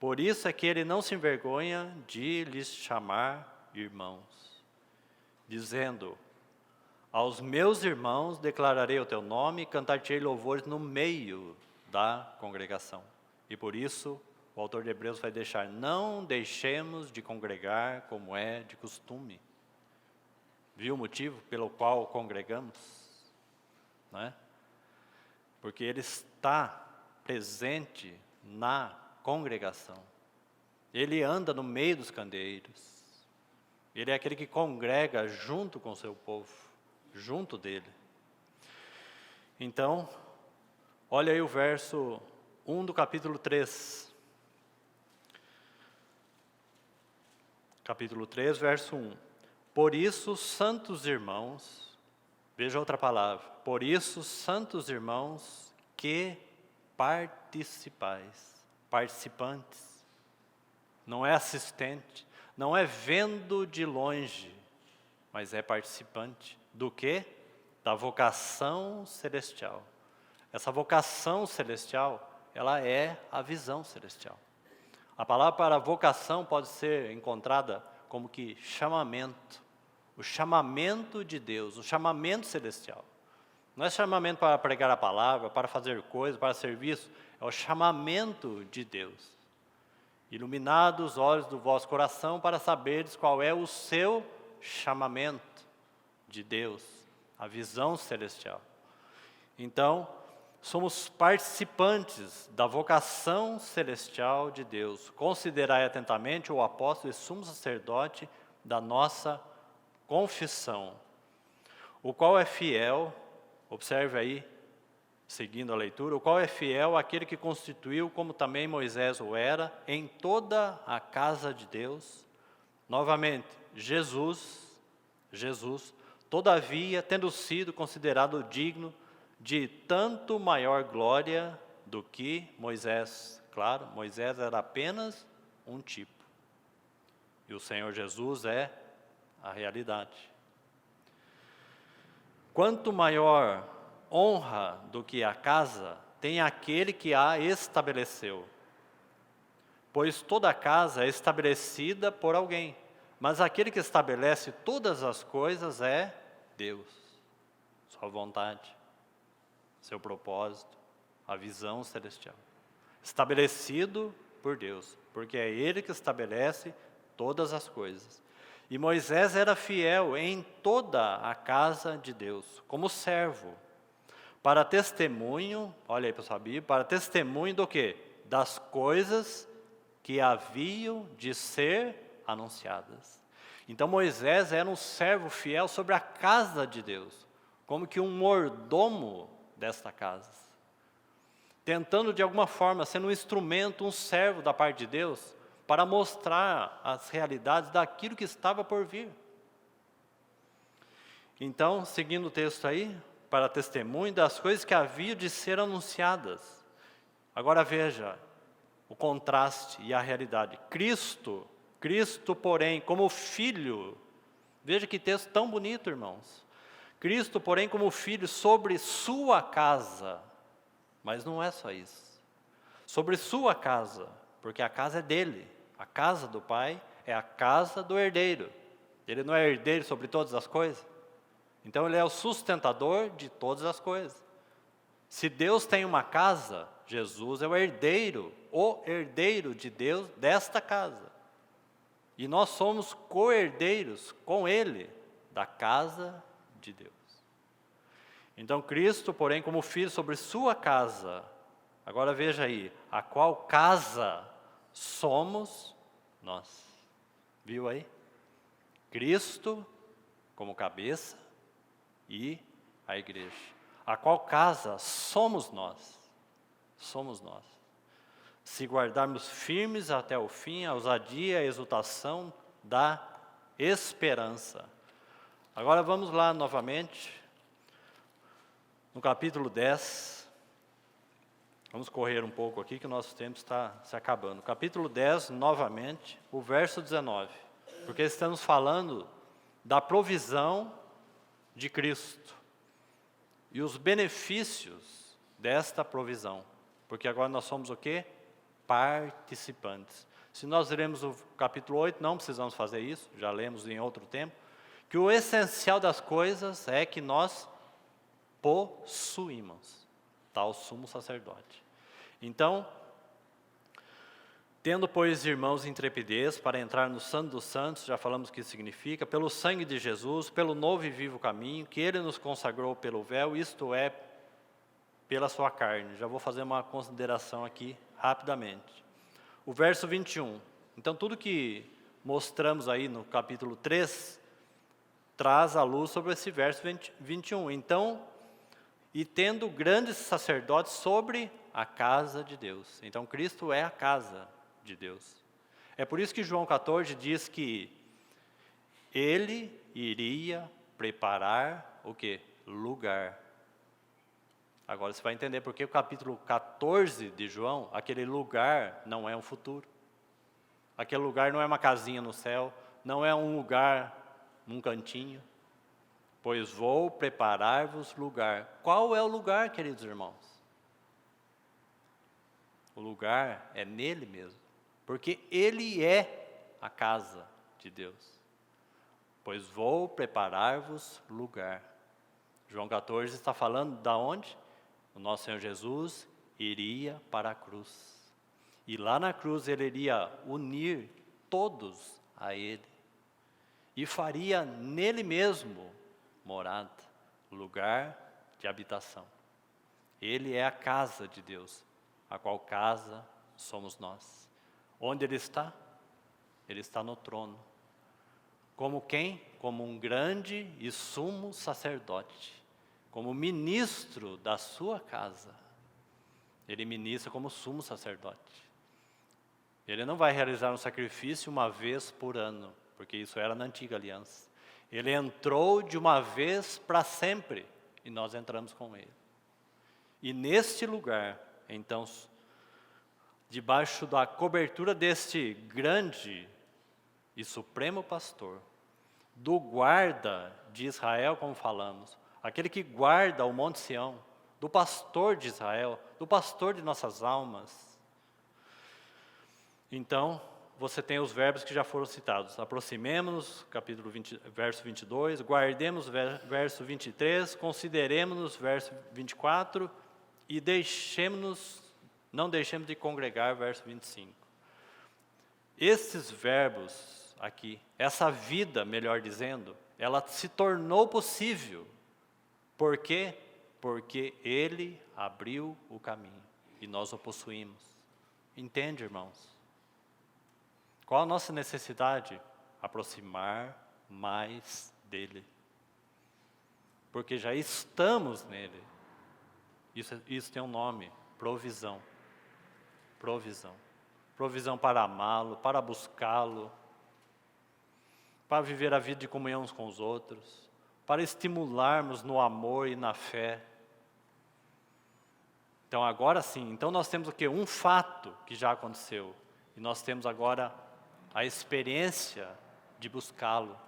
Por isso é que ele não se envergonha de lhes chamar irmãos, dizendo: aos meus irmãos declararei o teu nome e cantar-te-ei louvores no meio da congregação. E por isso o autor de Hebreus vai deixar: não deixemos de congregar como é de costume. Viu o motivo pelo qual congregamos? Não é? Porque ele está presente na congregação. Ele anda no meio dos candeeiros. Ele é aquele que congrega junto com o seu povo, junto dele. Então, olha aí o verso 1 do capítulo 3. Capítulo 3, verso 1. Por isso, santos irmãos, veja outra palavra, por isso, santos irmãos, que participantes, não é assistente, não é vendo de longe, mas é participante. Do quê? Da vocação celestial. Essa vocação celestial, ela é a visão celestial. A palavra para vocação pode ser encontrada como que chamamento. O chamamento de Deus, o chamamento celestial. Não é chamamento para pregar a palavra, para fazer coisas, para serviço. É o chamamento de Deus. Iluminados os olhos do vosso coração para saberes qual é o seu chamamento de Deus, a visão celestial. Então, somos participantes da vocação celestial de Deus. Considerai atentamente o apóstolo e sumo sacerdote da nossa confissão, o qual é fiel, observe aí, seguindo a leitura, o qual é fiel àquele que constituiu, como também Moisés o era, em toda a casa de Deus. Novamente, Jesus, todavia, tendo sido considerado digno de tanto maior glória do que Moisés. Claro, Moisés era apenas um tipo, e o Senhor Jesus é a realidade. Quanto maior honra do que a casa tem aquele que a estabeleceu, pois toda a casa é estabelecida por alguém, mas aquele que estabelece todas as coisas é Deus, sua vontade, seu propósito, a visão celestial, estabelecido por Deus, porque é Ele que estabelece todas as coisas. E Moisés era fiel em toda a casa de Deus, como servo, para testemunho, olha aí para sua Bíblia, para testemunho do quê? Das coisas que haviam de ser anunciadas. Então Moisés era um servo fiel sobre a casa de Deus, como que um mordomo desta casa, tentando de alguma forma, sendo um instrumento, um servo da parte de Deus, para mostrar as realidades daquilo que estava por vir. Então, seguindo o texto aí, para testemunho das coisas que haviam de ser anunciadas. Agora veja o contraste e a realidade. Cristo, porém, como filho, veja que texto tão bonito, irmãos. Cristo, porém, como filho sobre sua casa, mas não é só isso. Sobre sua casa, porque a casa é dele. A casa do Pai é a casa do herdeiro. Ele não é herdeiro sobre todas as coisas? Então ele é o sustentador de todas as coisas. Se Deus tem uma casa, Jesus é o herdeiro de Deus desta casa. E nós somos co-herdeiros com Ele da casa de Deus. Então Cristo, porém, como filho sobre sua casa, agora veja aí, a qual casa somos nós. Viu aí? Cristo como cabeça e a igreja. A qual casa somos nós. Somos nós. Se guardarmos firmes até o fim, a ousadia e a exultação da esperança. Agora vamos lá novamente, no capítulo 10. Vamos correr um pouco aqui, que o nosso tempo está se acabando. Capítulo 10, novamente, o verso 19. Porque estamos falando da provisão de Cristo e os benefícios desta provisão. Porque agora nós somos o quê? Participantes. Se nós lermos o capítulo 8, não precisamos fazer isso, já lemos em outro tempo, que o essencial das coisas é que nós possuímos tal sumo sacerdote. Então, tendo, pois, irmãos, intrepidez para entrar no Santo dos Santos, já falamos o que significa, pelo sangue de Jesus, pelo novo e vivo caminho, que Ele nos consagrou pelo véu, isto é, pela sua carne. Já vou fazer uma consideração aqui, rapidamente. O verso 21. Então, tudo que mostramos aí no capítulo 3, traz a luz sobre esse verso 21. Então, e tendo grandes sacerdotes sobre a casa de Deus. Então, Cristo é a casa de Deus. É por isso que João 14 diz que Ele iria preparar o quê? Lugar. Agora você vai entender porque o capítulo 14 de João, aquele lugar não é um futuro. Aquele lugar não é uma casinha no céu, não é um lugar num cantinho. Pois vou preparar-vos lugar. Qual é o lugar, queridos irmãos? O lugar é nele mesmo, porque Ele é a casa de Deus. Pois vou preparar-vos lugar. João 14 está falando da onde? O nosso Senhor Jesus iria para a cruz. E lá na cruz Ele iria unir todos a Ele. E faria nele mesmo morada, lugar de habitação. Ele é a casa de Deus, a qual casa somos nós. Onde Ele está? Ele está no trono. Como quem? Como um grande e sumo sacerdote. Como ministro da sua casa. Ele ministra como sumo sacerdote. Ele não vai realizar um sacrifício uma vez por ano, porque isso era na antiga aliança. Ele entrou de uma vez para sempre, e nós entramos com Ele. E neste lugar, então, debaixo da cobertura deste grande e supremo pastor, do guarda de Israel, como falamos, aquele que guarda o Monte Sião, do pastor de Israel, do pastor de nossas almas. Então, você tem os verbos que já foram citados. Aproximemo-nos, capítulo 20, verso 22, guardemos, verso 23, consideremos-nos, verso 24, e não deixemos de congregar, verso 25. Esses verbos aqui, essa vida, melhor dizendo, ela se tornou possível. Por quê? Porque Ele abriu o caminho e nós o possuímos. Entende, irmãos? Qual a nossa necessidade? Aproximar mais dEle. Porque já estamos nele. Isso tem um nome, provisão. Provisão. Provisão para amá-lo, para buscá-lo, para viver a vida de comunhão uns com os outros, para estimularmos no amor e na fé. Então agora sim, então nós temos o quê? Um fato que já aconteceu. E nós temos agora a experiência de buscá-lo,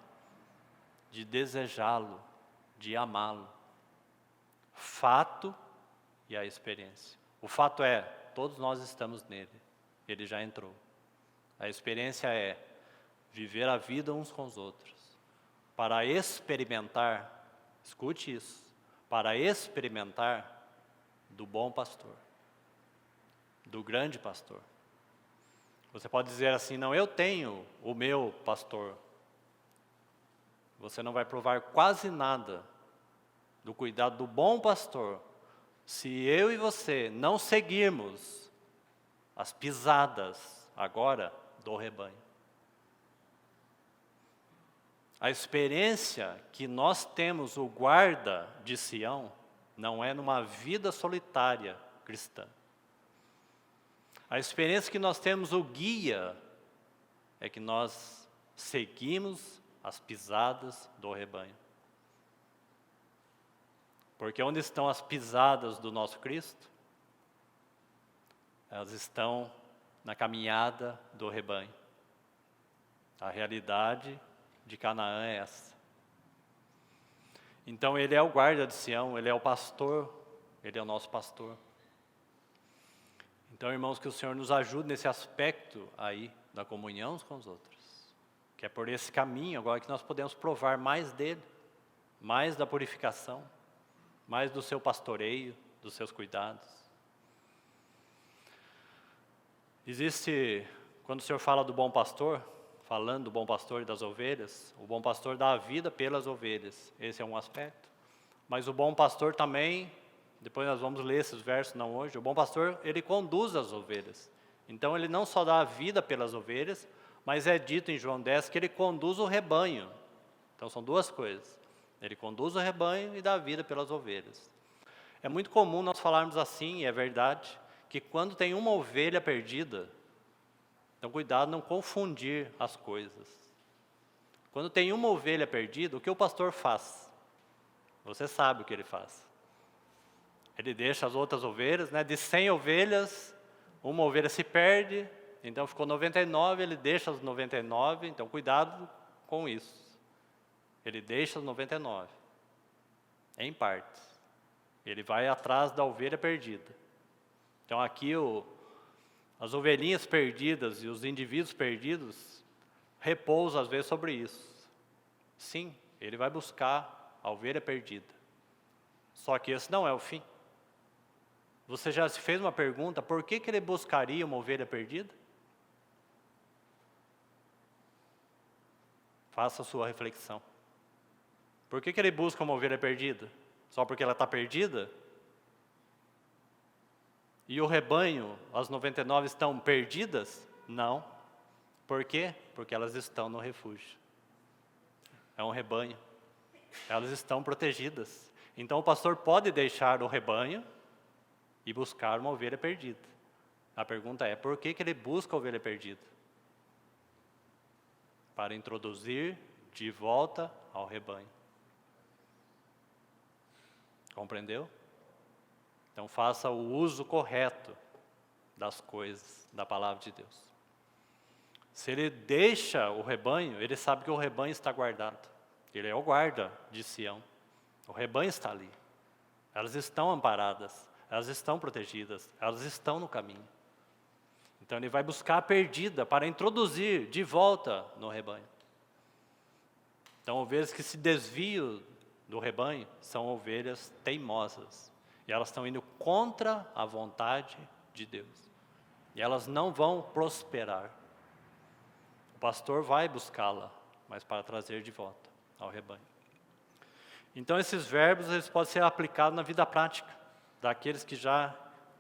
de desejá-lo, de amá-lo. Fato e a experiência. O fato é, todos nós estamos nele, ele já entrou. A experiência é viver a vida uns com os outros, para experimentar, escute isso, para experimentar do bom pastor, do grande pastor. Você pode dizer assim, não, eu tenho o meu pastor. Você não vai provar quase nada do cuidado do bom pastor, se eu e você não seguirmos as pisadas agora do rebanho. A experiência que nós temos, o guarda de Sião, não é numa vida solitária cristã. A experiência que nós temos, o guia, é que nós seguimos as pisadas do rebanho. Porque onde estão as pisadas do nosso Cristo? Elas estão na caminhada do rebanho. A realidade de Canaã é essa. Então ele é o guarda de Sião, ele é o pastor, ele é o nosso pastor. Então, irmãos, que o Senhor nos ajude nesse aspecto aí da comunhão uns com os outros. Que é por esse caminho agora que nós podemos provar mais dele, mais da purificação, mais do seu pastoreio, dos seus cuidados. Existe, quando o Senhor fala do bom pastor, falando do bom pastor e das ovelhas, o bom pastor dá a vida pelas ovelhas, esse é um aspecto. Mas o bom pastor também, depois nós vamos ler esses versos não hoje, o bom pastor, ele conduz as ovelhas. Então ele não só dá a vida pelas ovelhas, mas é dito em João 10 que ele conduz o rebanho. Então são duas coisas, ele conduz o rebanho e dá a vida pelas ovelhas. É muito comum nós falarmos assim, e é verdade, que quando tem uma ovelha perdida, então cuidado não confundir as coisas. Quando tem uma ovelha perdida, o que o pastor faz? Você sabe o que ele faz. Ele deixa as outras ovelhas, né? De 100 ovelhas, uma ovelha se perde, então ficou 99, ele deixa as 99, então cuidado com isso. Ele deixa as 99, em partes. Ele vai atrás da ovelha perdida. Então aqui as ovelhinhas perdidas e os indivíduos perdidos repousam às vezes sobre isso. Sim, ele vai buscar a ovelha perdida. Só que esse não é o fim. Você já se fez uma pergunta, por que ele buscaria uma ovelha perdida? Faça a sua reflexão. Por que ele busca uma ovelha perdida? Só porque ela está perdida? E o rebanho, as 99 estão perdidas? Não. Por quê? Porque elas estão no refúgio. É um rebanho. Elas estão protegidas. Então o pastor pode deixar o rebanho e buscar uma ovelha perdida. A pergunta é, por que ele busca a ovelha perdida? Para introduzir de volta ao rebanho. Compreendeu? Então faça o uso correto das coisas, da palavra de Deus. Se ele deixa o rebanho, ele sabe que o rebanho está guardado. Ele é o guarda de Sião. O rebanho está ali. Elas estão amparadas, elas estão protegidas, elas estão no caminho. Então ele vai buscar a perdida para introduzir de volta no rebanho. Então ovelhas que se desviam do rebanho são ovelhas teimosas. E elas estão indo contra a vontade de Deus. E elas não vão prosperar. O pastor vai buscá-la, mas para trazer de volta ao rebanho. Então esses verbos eles podem ser aplicados na vida prática, daqueles que já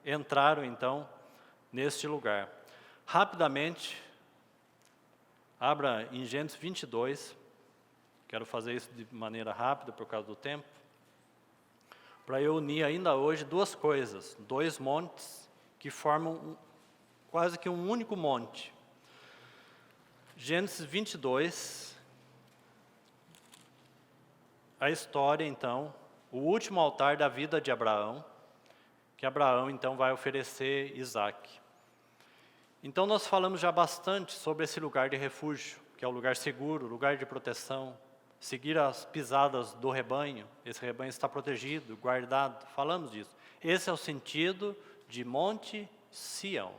entraram então neste lugar. Rapidamente, abra em Gênesis 22, quero fazer isso de maneira rápida por causa do tempo, para eu unir ainda hoje duas coisas, dois montes que formam quase que um único monte. Gênesis 22, a história então, o último altar da vida de Abraão, que Abraão então vai oferecer Isaque. Então nós falamos já bastante sobre esse lugar de refúgio, que é o lugar seguro, lugar de proteção, seguir as pisadas do rebanho, esse rebanho está protegido, guardado, falamos disso. Esse é o sentido de Monte Sião.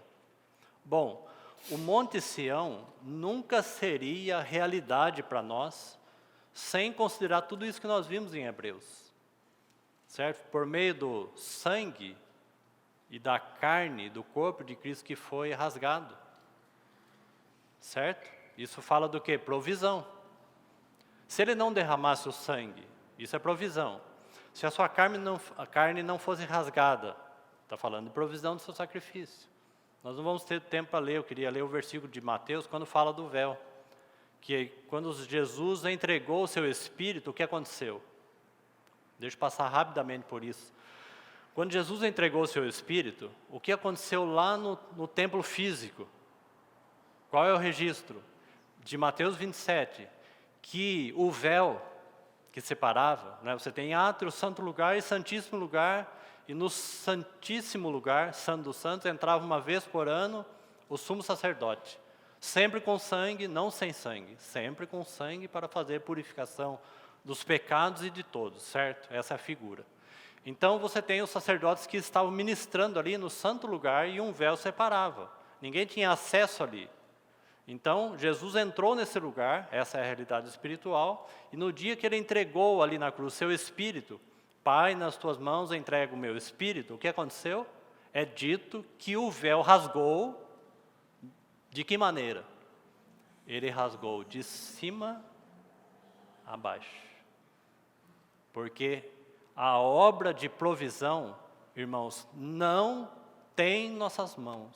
Bom, o Monte Sião nunca seria realidade para nós, sem considerar tudo isso que nós vimos em Hebreus. Certo? Por meio do sangue e da carne do corpo de Cristo que foi rasgado. certo? Isso fala do quê? Provisão. Se ele não derramasse o sangue, isso é provisão. Se a sua carne não fosse rasgada, está falando de provisão do seu sacrifício. Nós não vamos ter tempo para ler, eu queria ler o versículo de Mateus, quando fala do véu. Que quando Jesus entregou o seu Espírito, o que aconteceu? Deixa eu passar rapidamente por isso. Quando Jesus entregou o seu Espírito, o que aconteceu lá no templo físico? Qual é o registro? De Mateus 27, que o véu que separava, né, você tem átrio, santo lugar e santíssimo lugar, e no santíssimo lugar, santo dos santos, entrava uma vez por ano o sumo sacerdote. Sempre com sangue, não sem sangue. Sempre com sangue para fazer purificação dos pecados e de todos, certo? Essa é a figura. Então você tem os sacerdotes que estavam ministrando ali no santo lugar e um véu separava. Ninguém tinha acesso ali. Então Jesus entrou nesse lugar, essa é a realidade espiritual, e no dia que ele entregou ali na cruz seu Espírito, Pai, nas tuas mãos entrego o meu Espírito, o que aconteceu? É dito que o véu rasgou. De que maneira? Ele rasgou de cima a baixo. Porque a obra de provisão, irmãos, não tem em nossas mãos.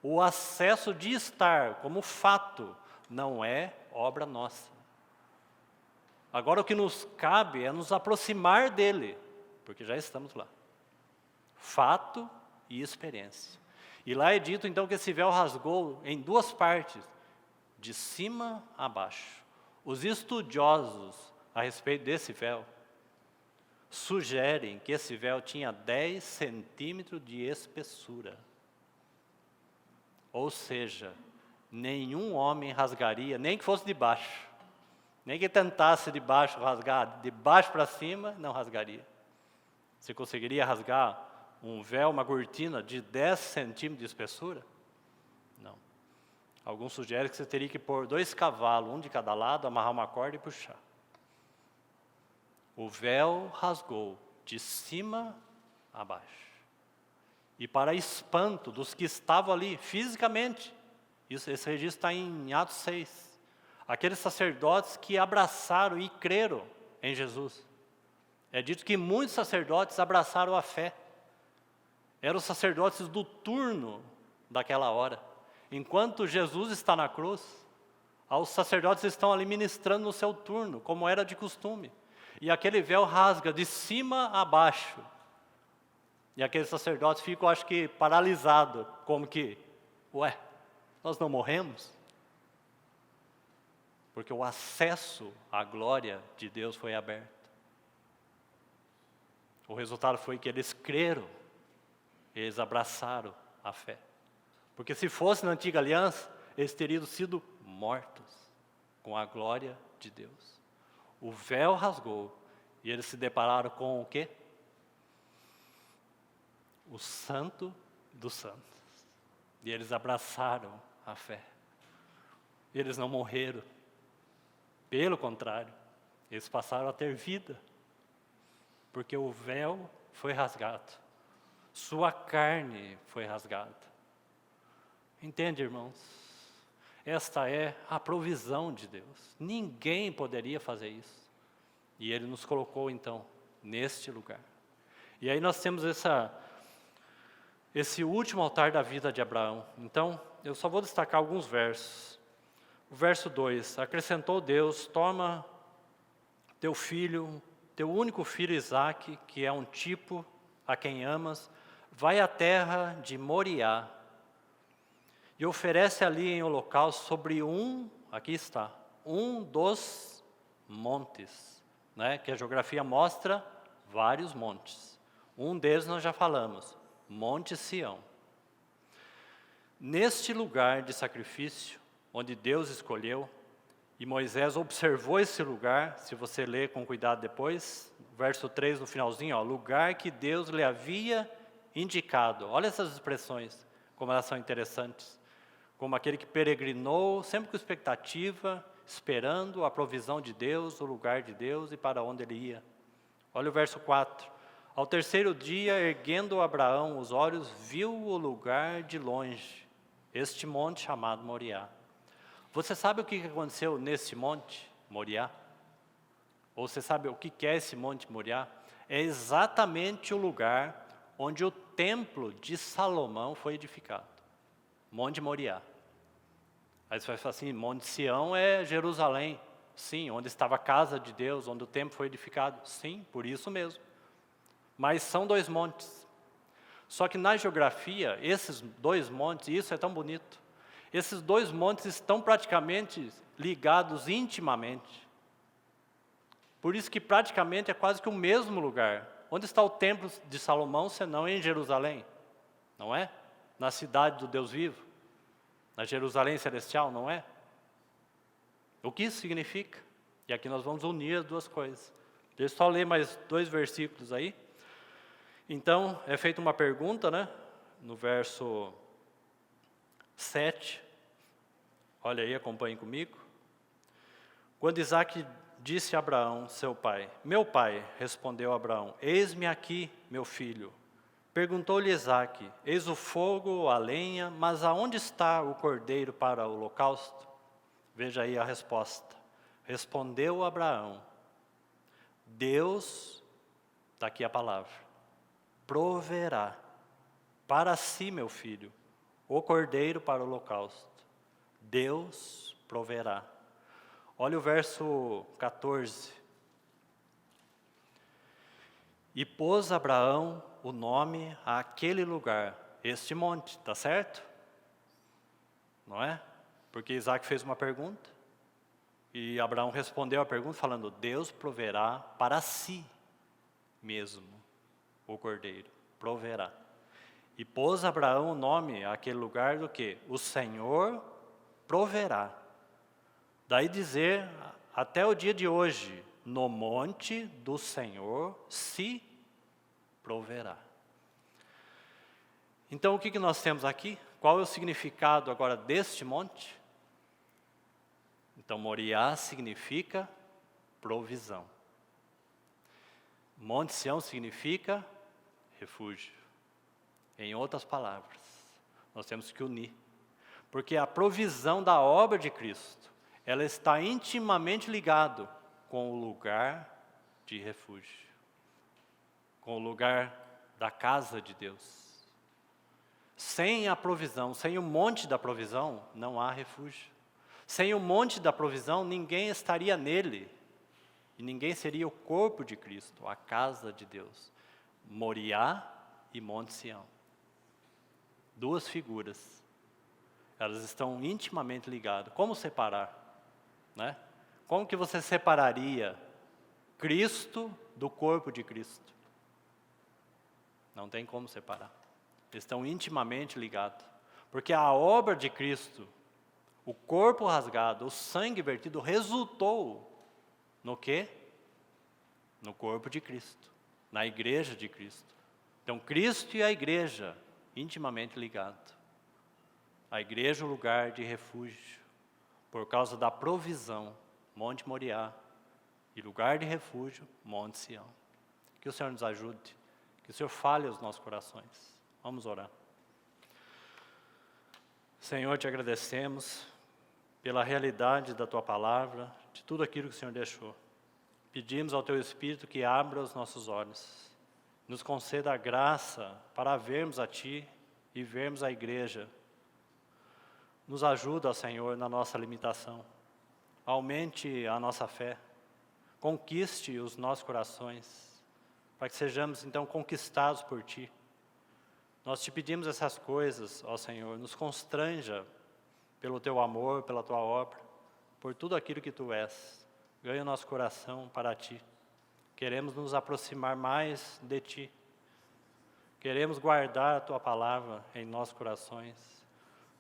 O acesso de estar como fato não é obra nossa. Agora o que nos cabe é nos aproximar dele, porque já estamos lá. Fato e experiência. E lá é dito então que esse véu rasgou em duas partes, de cima a baixo. Os estudiosos a respeito desse véu sugerem que esse véu tinha 10 centímetros de espessura. Ou seja, nenhum homem rasgaria, nem que fosse de baixo. Nem que tentasse de baixo rasgar, de baixo para cima, não rasgaria. Você conseguiria rasgar um véu, uma cortina de 10 centímetros de espessura? Não. Alguns sugerem que você teria que pôr 2 cavalos, um de cada lado, amarrar uma corda e puxar. O véu rasgou de cima a baixo. E para espanto dos que estavam ali fisicamente, esse registro está em Atos 6, aqueles sacerdotes que abraçaram e creram em Jesus. É dito que muitos sacerdotes abraçaram a fé. Eram os sacerdotes do turno daquela hora. Enquanto Jesus está na cruz, os sacerdotes estão ali ministrando no seu turno, como era de costume. E aquele véu rasga de cima a baixo. E aqueles sacerdotes ficam, acho que, paralisados, como que, ué, nós não morremos? Porque o acesso à glória de Deus foi aberto. O resultado foi que eles creram, eles abraçaram a fé. Porque se fosse na antiga aliança, eles teriam sido mortos com a glória de Deus. O véu rasgou e eles se depararam com o quê? O Santo dos Santos. E eles abraçaram a fé. Eles não morreram. Pelo contrário, eles passaram a ter vida. Porque o véu foi rasgado. Sua carne foi rasgada. Entende, irmãos? Esta é a provisão de Deus. Ninguém poderia fazer isso. E Ele nos colocou, então, neste lugar. E aí nós temos esse último altar da vida de Abraão. Então, eu só vou destacar alguns versos. O verso 2, acrescentou Deus, toma teu filho, teu único filho Isaque, que é um tipo a quem amas, vai à terra de Moriá e oferece ali em holocausto sobre aqui está, um dos montes, né, que a geografia mostra vários montes. Um deles nós já falamos, Monte Sião. Neste lugar de sacrifício, onde Deus escolheu, e Moisés observou esse lugar, se você ler com cuidado depois, verso 3 no finalzinho, lugar que Deus lhe havia indicado. Olha essas expressões, como elas são interessantes. Como aquele que peregrinou, sempre com expectativa, esperando a provisão de Deus, o lugar de Deus e para onde ele ia. Olha o verso 4. Ao terceiro dia, erguendo Abraão os olhos, viu o lugar de longe, este monte chamado Moriá. Você sabe o que aconteceu nesse monte, Moriá? Ou você sabe o que é esse monte Moriá? É exatamente o lugar onde o templo de Salomão foi edificado. Monte Moriá. Aí você vai falar assim, Monte Sião é Jerusalém. Sim, onde estava a casa de Deus, onde o templo foi edificado. Sim, por isso mesmo. Mas são dois montes. Só que na geografia, esses dois montes, e isso é tão bonito, esses dois montes estão praticamente ligados intimamente. Por isso que praticamente é quase que o mesmo lugar. Onde está o templo de Salomão, senão em Jerusalém? Não é? Na cidade do Deus vivo? Na Jerusalém celestial, não é? O que isso significa? E aqui nós vamos unir as duas coisas. Deixa eu só ler mais 2 versículos aí. Então, é feita uma pergunta, né? No verso 7. Olha aí, acompanhem comigo. Quando Isaac disse a Abraão, seu pai, meu pai, respondeu Abraão, eis-me aqui, meu filho. Perguntou-lhe Isaac, eis o fogo, a lenha, mas aonde está o cordeiro para o holocausto? Veja aí a resposta. Respondeu Abraão, Deus, está aqui a palavra, proverá para si, meu filho, o cordeiro para o holocausto. Deus proverá. Olha o verso 14. E pôs Abraão o nome àquele lugar, este monte, tá certo? Não é? Porque Isaac fez uma pergunta, e Abraão respondeu a pergunta falando, Deus proverá para si mesmo o cordeiro, proverá. E pôs Abraão o nome àquele lugar do que? O Senhor proverá. Daí dizer, até o dia de hoje, no monte do Senhor se proverá. Então o que nós temos aqui? Qual é o significado agora deste monte? Então Moriá significa provisão. Monte Sião significa refúgio. Em outras palavras, nós temos que unir. Porque a provisão da obra de Cristo, ela está intimamente ligada com o lugar de refúgio. Com o lugar da casa de Deus. Sem a provisão, sem o monte da provisão, não há refúgio. Sem o monte da provisão, ninguém estaria nele. E ninguém seria o corpo de Cristo, a casa de Deus. Moriá e Monte Sião. 2 figuras. Elas estão intimamente ligadas. Como separar? Né? Como que você separaria Cristo do corpo de Cristo? Não tem como separar. Eles estão intimamente ligados. Porque a obra de Cristo, o corpo rasgado, o sangue vertido, resultou no quê? No corpo de Cristo, na igreja de Cristo. Então, Cristo e a igreja, intimamente ligados. A igreja é um lugar de refúgio, por causa da provisão, Monte Moriá, e lugar de refúgio, Monte Sião. Que o Senhor nos ajude, que o Senhor fale aos nossos corações. Vamos orar. Senhor, te agradecemos pela realidade da Tua palavra, de tudo aquilo que o Senhor deixou. Pedimos ao Teu Espírito que abra os nossos olhos, nos conceda a graça para vermos a Ti e vermos a igreja. Nos ajuda, Senhor, na nossa limitação. Aumente a nossa fé, conquiste os nossos corações, para que sejamos então conquistados por Ti. Nós te pedimos essas coisas, ó Senhor, nos constranja pelo Teu amor, pela Tua obra, por tudo aquilo que Tu és. Ganha o nosso coração para Ti. Queremos nos aproximar mais de Ti. Queremos guardar a Tua palavra em nossos corações.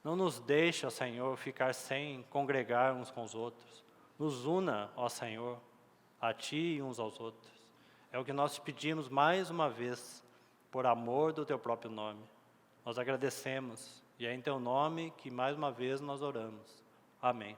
Não nos deixe, ó Senhor, ficar sem congregar uns com os outros. Nos una, ó Senhor, a Ti e uns aos outros. É o que nós te pedimos mais uma vez, por amor do Teu próprio nome. Nós agradecemos, e é em Teu nome que mais uma vez nós oramos. Amém.